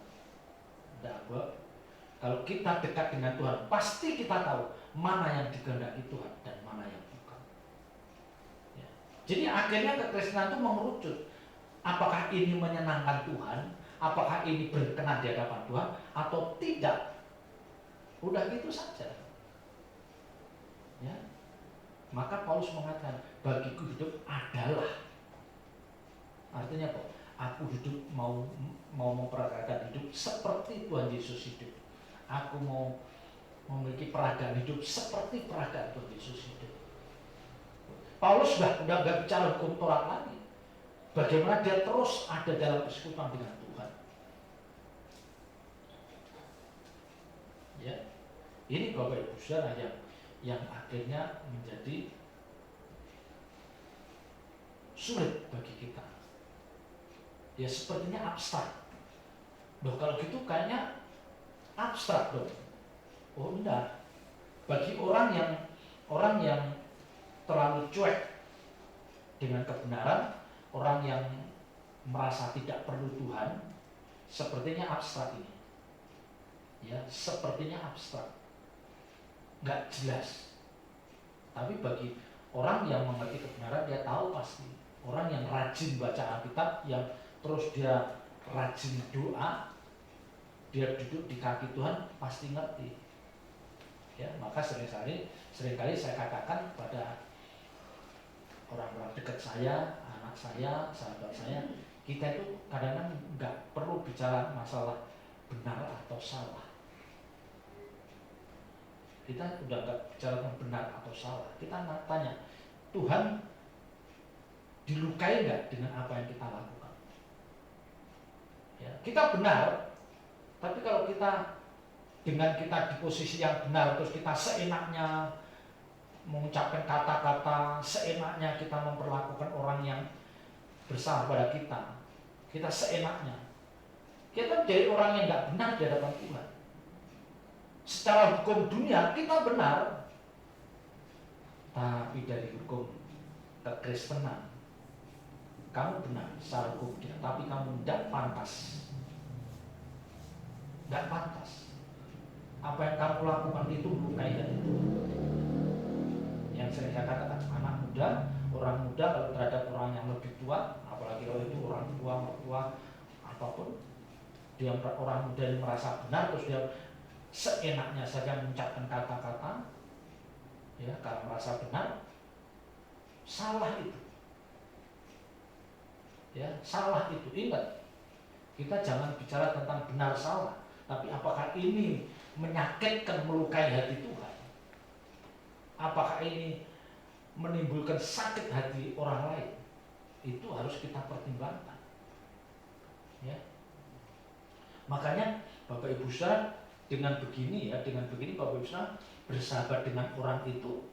abu. Kalau kita dekat dengan Tuhan, pasti kita tahu mana yang dikehendaki Tuhan dan mana yang bukan. Ya. Jadi akhirnya kekristenan itu mengerucut. Apakah ini menyenangkan Tuhan? Apakah ini berkenan di hadapan Tuhan atau tidak? Udah gitu saja. Ya. Maka Paulus mengatakan, bagiku hidup adalah. Artinya apa? Aku hidup mau memperagakan hidup seperti Tuhan Yesus hidup. Aku mau memiliki peragaan hidup seperti peragaan Tuhan Yesus hidup. Paulus udah gak bicara hukum Taurat lagi. Bagaimana dia terus ada dalam persekutuan dengan Tuhan. Ya, ini Bapak Ibu Saudara yang akhirnya menjadi sulit bagi kita. Ya sepertinya abstrak. Loh kalau gitu kayaknya abstrak dong. Oh enggak. Bagi orang yang terlalu cuek dengan kebenaran, orang yang merasa tidak perlu Tuhan, sepertinya abstrak ini. Ya, sepertinya abstrak. Nggak jelas. Tapi bagi orang yang mengerti kebenaran, dia tahu pasti. Orang yang rajin baca Alkitab, yang terus dia rajin doa, dia duduk di kaki Tuhan, pasti ngerti. Ya, maka seringkali saya katakan pada orang-orang dekat saya, anak saya, sahabat saya, kita itu kadang-kadang nggak perlu bicara masalah benar atau salah. Kita udah nggak bicara tentang benar atau salah. Kita tanya, Tuhan dilukai nggak dengan apa yang kita lakukan? Ya, kita benar, tapi kalau kita dengan kita di posisi yang benar, terus kita seenaknya mengucapkan kata-kata, seenaknya kita memperlakukan orang yang bersalah pada kita seenaknya, kita jadi orang yang nggak benar di hadapan Tuhan. Secara hukum dunia kita benar, tapi dari hukum kekristenan kamu benar secara hukum dia, tapi kamu tidak pantas. Tidak pantas. Apa yang kamu lakukan itu melukai hati Tuhan. Yang sering saya katakan, anak muda, orang muda kalau terhadap orang yang lebih tua, apalagi kalau itu orang tua, mertua, apapun, dia orang muda yang merasa benar, terus dia seenaknya saja mengucapkan kata-kata, ya, karena merasa benar, salah itu. Ya, salah itu. Ingat, kita jangan bicara tentang benar salah, tapi apakah ini menyakitkan, melukai hati Tuhan? Apakah ini menimbulkan sakit hati orang lain? Itu harus kita pertimbangkan. Ya. Makanya Bapak Ibu Saudara, dengan begini Bapak Ibu Saudara bersahabat dengan orang itu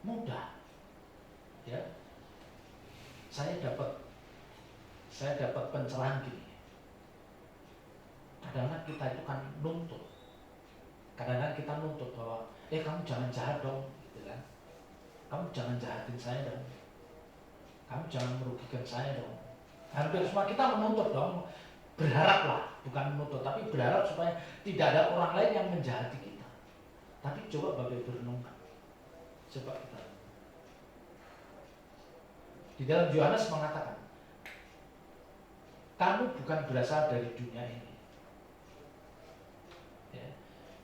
mudah. Ya. Saya dapat pencerahan gini. Kadang-kadang kita itu kan nuntut. Kadang-kadang kita nuntut bahwa kamu jangan jahat dong, gitu kan. Kamu jangan jahatin saya dong. Kamu jangan merugikan saya dong. Hampir semua kita menuntut dong. Berharaplah, bukan menuntut, tapi berharap supaya tidak ada orang lain yang menjahati kita. Tapi coba Bapak Ibu renungkan. Coba kita. Di dalam Yohanes mengatakan, kamu bukan berasal dari dunia ini. Ya.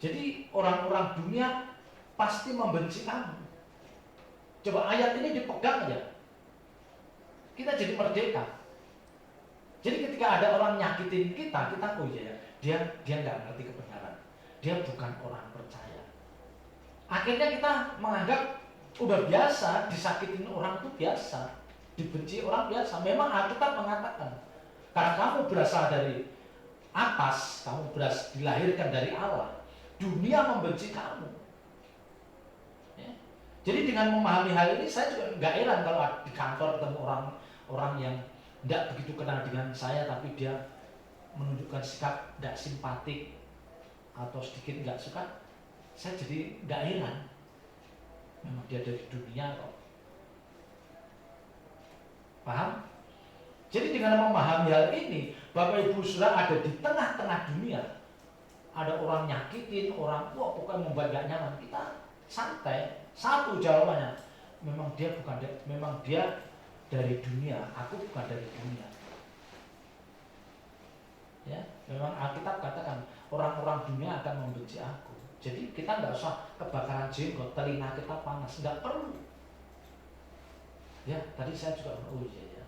Jadi orang-orang dunia pasti membenci kamu. Coba ayat ini dipegang aja, kita jadi merdeka. Jadi ketika ada orang nyakitin kita, oh iya ya, dia nggak ngerti kebenaran, dia bukan orang percaya. Akhirnya kita menganggap udah biasa disakitin orang itu biasa, dibenci orang biasa. Memang Alkitab mengatakan, karena kamu berasal dari atas, kamu dilahirkan dari Allah, dunia membenci kamu. Ya. Jadi dengan memahami hal ini, saya juga nggak heran kalau di kantor ketemu orang yang tidak begitu kenal dengan saya, tapi dia menunjukkan sikap tidak simpatik atau sedikit nggak suka. Saya jadi nggak heran. Memang dia dari dunia kok. Paham? Jadi dengan memahami hal ini, Bapak Ibu Saudara ada di tengah-tengah dunia. Ada orang nyakitin, orang pokoknya membuat gak nyaman. Kita santai. Satu jawabannya, memang dia dari dunia, aku bukan dari dunia. Ya, memang Alkitab katakan orang-orang dunia akan membenci aku. Jadi kita nggak usah kebakaran jenggot, telinga kita panas, nggak perlu. Ya, tadi saya juga iya ya.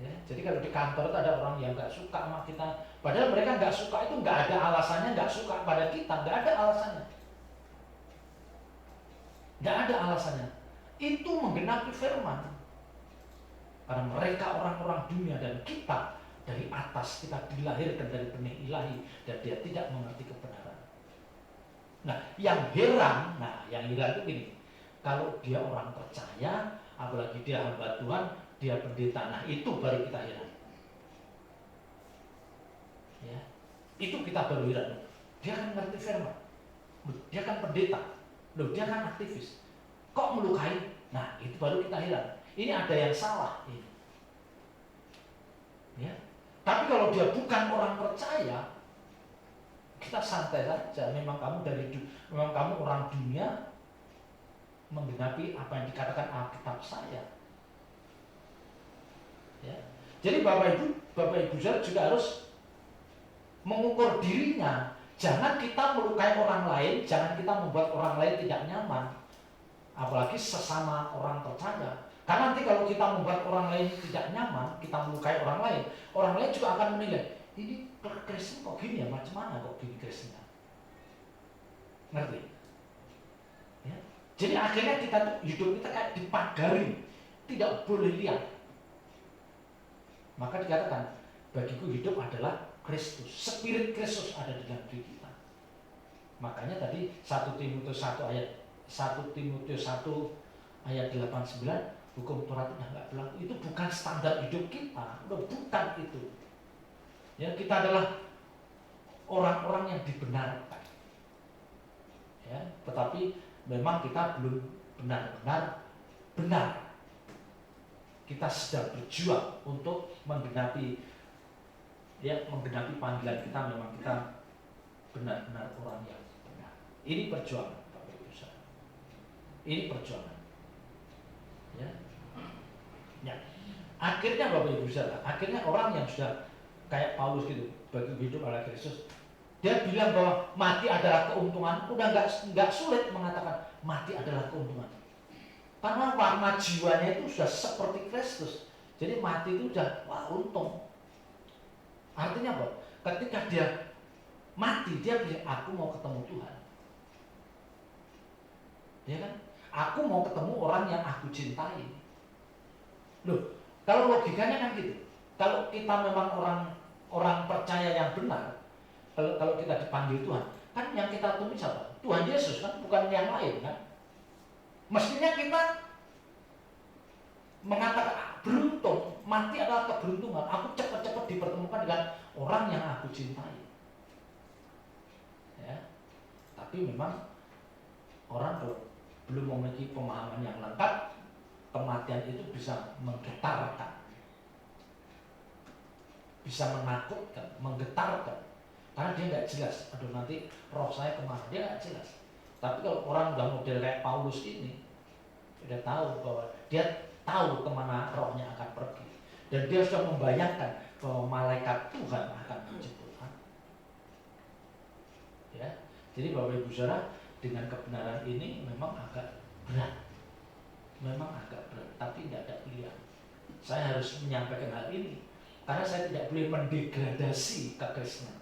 Ya, jadi kalau di kantor itu ada orang yang nggak suka sama kita, padahal mereka nggak suka itu nggak ada alasannya, nggak suka pada kita, nggak ada alasannya, nggak ada alasannya. Itu menggenapi firman. Karena mereka orang-orang dunia dan kita dari atas, kita dilahirkan dari benih ilahi dan dia tidak mengerti kebenaran. Nah, yang heran itu gini, kalau dia orang percaya, apalagi dia hamba Tuhan, dia pendeta, nah itu baru kita heran. Ya, itu kita baru heran. Dia kan ngerti firman. Dia kan pendeta. Dia kan aktivis. Kok melukai? Nah, itu baru kita heran. Ini ada yang salah ini. Ya. Tapi kalau dia bukan orang percaya, kita santai saja. Memang kamu orang dunia, menggenapi apa yang dikatakan Alkitab saya. Ya. Jadi Bapak Ibu juga harus mengukur dirinya. Jangan kita melukai orang lain, jangan kita membuat orang lain tidak nyaman. Apalagi sesama orang percaya. Karena nanti kalau kita membuat orang lain tidak nyaman, kita melukai orang lain juga akan menilai, ini Kristen kok gini ya, macam mana kok gini Kristennya. Ngerti? Ya? Jadi akhirnya hidup kita kayak dipagari, tidak boleh lihat. Maka dikatakan, bagiku hidup adalah Kristus, Spirit Kristus ada di dalam diri kita. Makanya tadi 1 Timotius 1 ayat 89, hukum Taurat tidak berlaku. Itu bukan standar hidup kita, bukan itu. Ya, kita adalah orang-orang yang dibenarkan. Ya, tetapi memang kita belum benar-benar benar. Kita sedang berjuang untuk menggenapi panggilan kita. Memang kita benar-benar orang yang benar. Ini perjuangan, Bapak Ibu saudara. Ini perjuangan. Ya. Ya. Akhirnya Bapak Ibu saudara, akhirnya orang yang sudah kayak Paulus gitu, bagi hidup adalah Kristus, dia bilang bahwa mati adalah keuntungan. Udah nggak sulit mengatakan mati adalah keuntungan. Karena warna jiwanya itu sudah seperti Kristus. Jadi mati itu udah untung. Artinya apa? Ketika dia mati, dia bilang, aku mau ketemu Tuhan. Ya kan? Aku mau ketemu orang yang aku cintai. Loh, kalau logikanya kan gitu. Kalau kita memang orang percaya yang benar, kalau kita dipanggil Tuhan, kan yang kita temui siapa? Tuhan Yesus kan, bukan yang lain kan? Mestinya kita mengatakan beruntung, mati adalah keberuntungan. Aku cepat-cepat dipertemukan dengan orang yang aku cintai. Ya. Tapi memang orang kalau belum memiliki pemahaman yang lengkap, kematian itu bisa menggetarkan, bisa menakutkan, menggetarkan. Karena dia nggak jelas, aduh nanti roh saya kemana, dia nggak jelas. Tapi kalau orang udah model kayak Paulus ini, udah tahu bahwa dia tahu kemana rohnya akan pergi, dan dia sudah membayangkan bahwa malaikat Tuhan akan menjemput. Ya, jadi Bapak Ibu saudara, dengan kebenaran ini memang agak berat, tapi tidak ada pilihan. Saya harus menyampaikan hal ini karena saya tidak boleh mendegradasi kekristenan.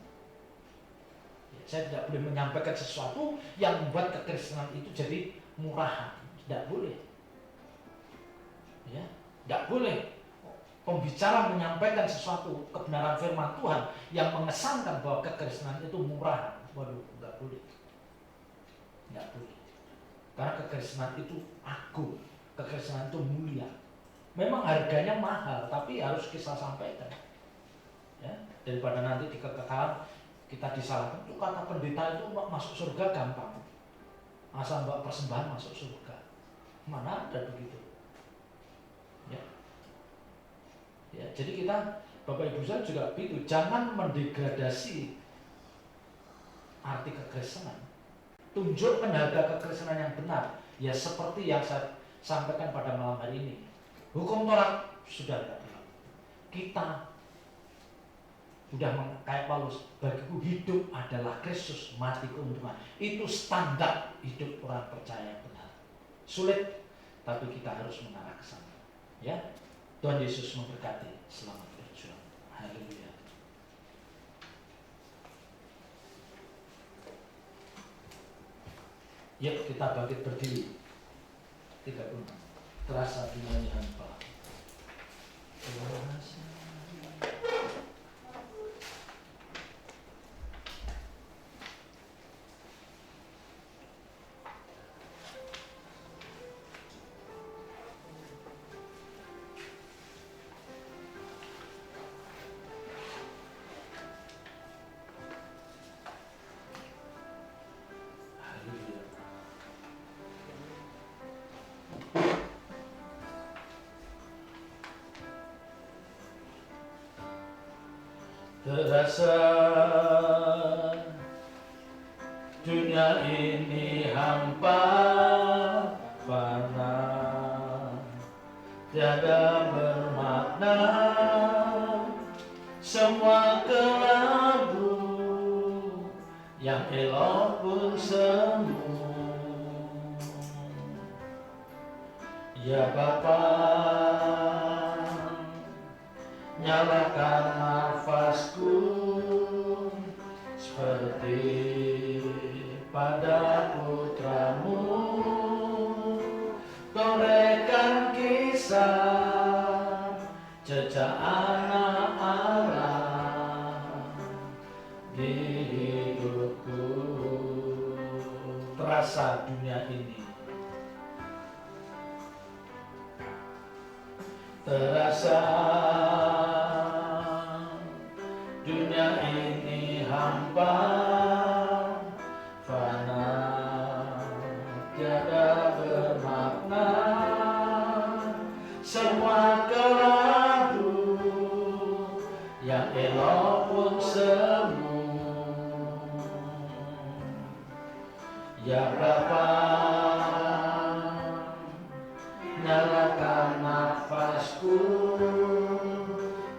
Saya tidak boleh menyampaikan sesuatu yang membuat kekristenan itu jadi murahan. Tidak boleh. Ya, tidak boleh pembicara menyampaikan sesuatu kebenaran firman Tuhan yang mengesankan bahwa kekristenan itu murahan. Waduh, tidak boleh. Tidak boleh. Karena kekristenan itu agung, kekristenan itu mulia. Memang harganya mahal, tapi harus kita sampaikan. Ya, daripada nanti di kekekalan kita disalahkan. Itu kata pendeta itu masuk surga gampang. Asal bawa persembahan masuk surga. Mana ada begitu? Ya. Ya, jadi kita Bapak Ibu saya juga begitu. Jangan mendegradasi arti kekristenan. Tunjukkan harga kekristenan yang benar. Ya seperti yang saya sampaikan pada malam hari ini. Hukum Taurat sudah tidak berlaku. Kita sudah kayak Paulus, bagiku hidup adalah Kristus, mati keuntungan. Itu standar hidup orang percaya yang benar. Sulit, tapi kita harus mengarah ke sana. Ya, Tuhan Yesus memberkati. Selamat berjuang. Haleluya. Yuk kita bangkit berdiri. 36. Terasa dimana hampa. Terasa. Terasa dunia ini hampa, fana, tiada bermakna, semua kelabu yang elok pun semu. Ya Bapa, nyalakan nafasku seperti pada putramu, torehkan kisah jejak anak Allah di hidupku. Terasa dunia ini, terasa dunia ini hampa, fana, tiada bermakna, semua kelabu yang elok pun semu. Ya Bapa, nyalakan nafasku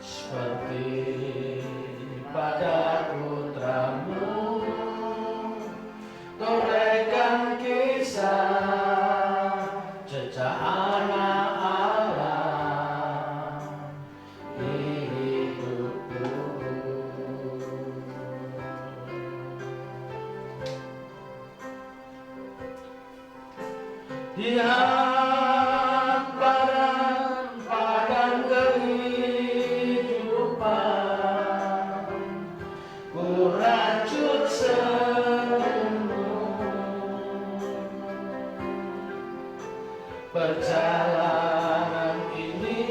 seperti pada putramu, torehkan kisah jejak anak Allah di hidupku. Di hamparan padang kehidupan, ku rajut senyummu. Perjalanan ini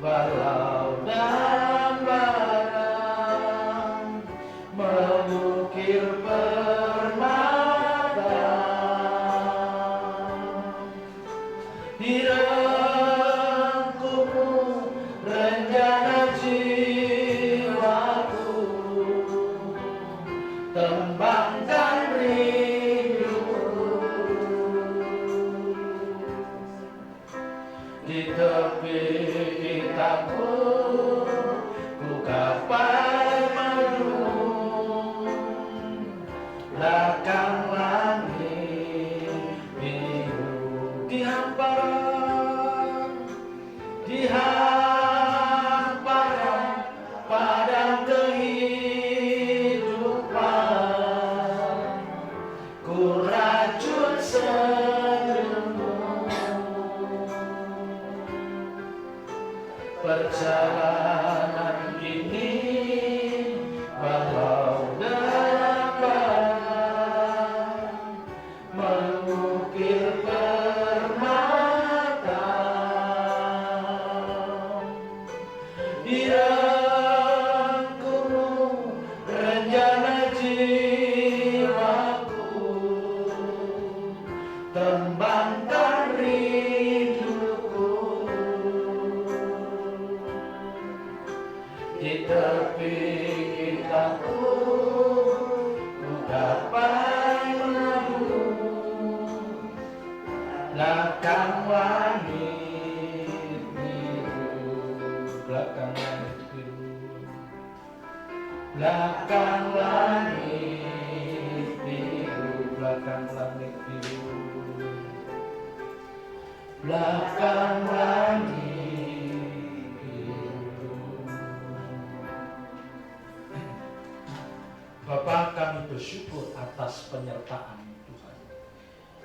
walau dan barang, mengukir permata, direngkumu rencana jiwaku, tembangkan rinduku. Di tepi kitabku ku gapai mendung, belakang langit biru. Di hamparan padang kehidupan, ku rajut senyummu. Perjalanan ini walau dapat mengukir permata, direngkumu rencana jiwaku, tembangkan rinduku. Di tepi kitabku ku gapai mendung, belakang langit biru, belakang langit biru, belakang langit biru, belakang langit biru, belakang langit biru. Bapa, kami bersyukur atas penyertaan Tuhan.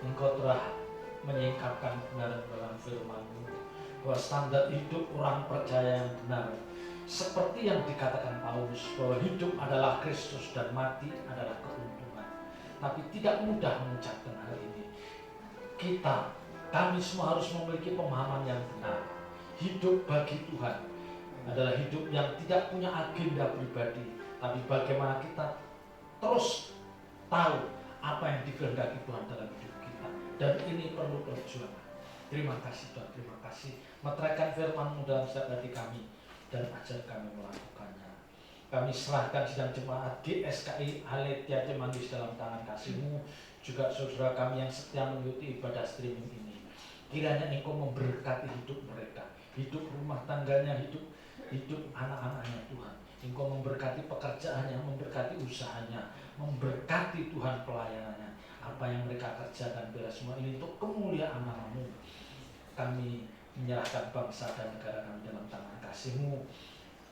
Engkau telah menyingkapkan kebenaran dalam firman-Mu, bahwa standar hidup orang percaya yang benar seperti yang dikatakan Paulus, bahwa hidup adalah Kristus dan mati adalah keuntungan. Tapi tidak mudah mengucapkan hal ini. Kami semua harus memiliki pemahaman yang benar. Hidup bagi Tuhan adalah hidup yang tidak punya agenda pribadi, tapi bagaimana kita terus tahu apa yang dikehendaki Tuhan dalam hidup kita. Dan ini perlu perjuangan. Terima kasih Tuhan, terima kasih. Meteraikan firman-Mu dalam setiap hati kami dan ajar kami melakukannya. Kami serahkan sidang jemaat GSKI Haletia Cimanggis dalam tangan kasih-Mu, juga saudara kami yang setia mengikuti ibadah streaming ini. Kiranya Engkau memberkati hidup mereka, hidup rumah tangganya, hidup anak-anaknya Tuhan. Engkau memberkati pekerjaannya, memberkati usahanya, memberkati Tuhan pelayanannya. Apa yang mereka kerjakan, biar semua ini untuk kemuliaan nama-Mu. Kami menyerahkan bangsa dan negara kami dalam tangan kasih-Mu.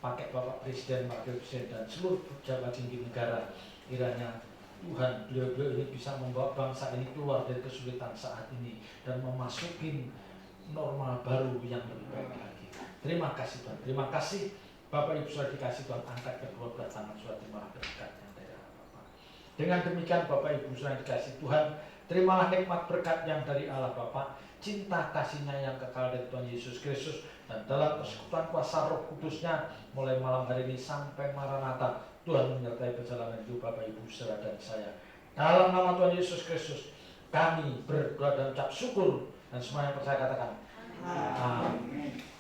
Pakai Bapak Presiden, Wakil Presiden, dan seluruh pejabat tinggi negara. Kiranya Tuhan, beliau-beliau ini bisa membawa bangsa ini keluar dari kesulitan saat ini dan memasuki normal baru yang lebih baik lagi. Terima kasih Tuhan. Terima kasih Bapak Ibu Saudara dikasih Tuhan, angkat kedua belah tangan saudara, terima berkat yang dari Allah Bapa. Dengan demikian Bapak Ibu Saudara dikasih Tuhan, terimalah nikmat berkat yang dari Allah Bapa, cinta kasih-Nya yang kekal dari Tuhan Yesus Kristus, dan dalam persekutuan kuasa Roh Kudus-Nya mulai malam hari ini sampai Maranatha, Tuhan menyertai perjalanan hidup Bapak Ibu Saudara dan saya. Dalam nama Tuhan Yesus Kristus kami berdoa dan ucap syukur, dan semua yang percaya katakan amin.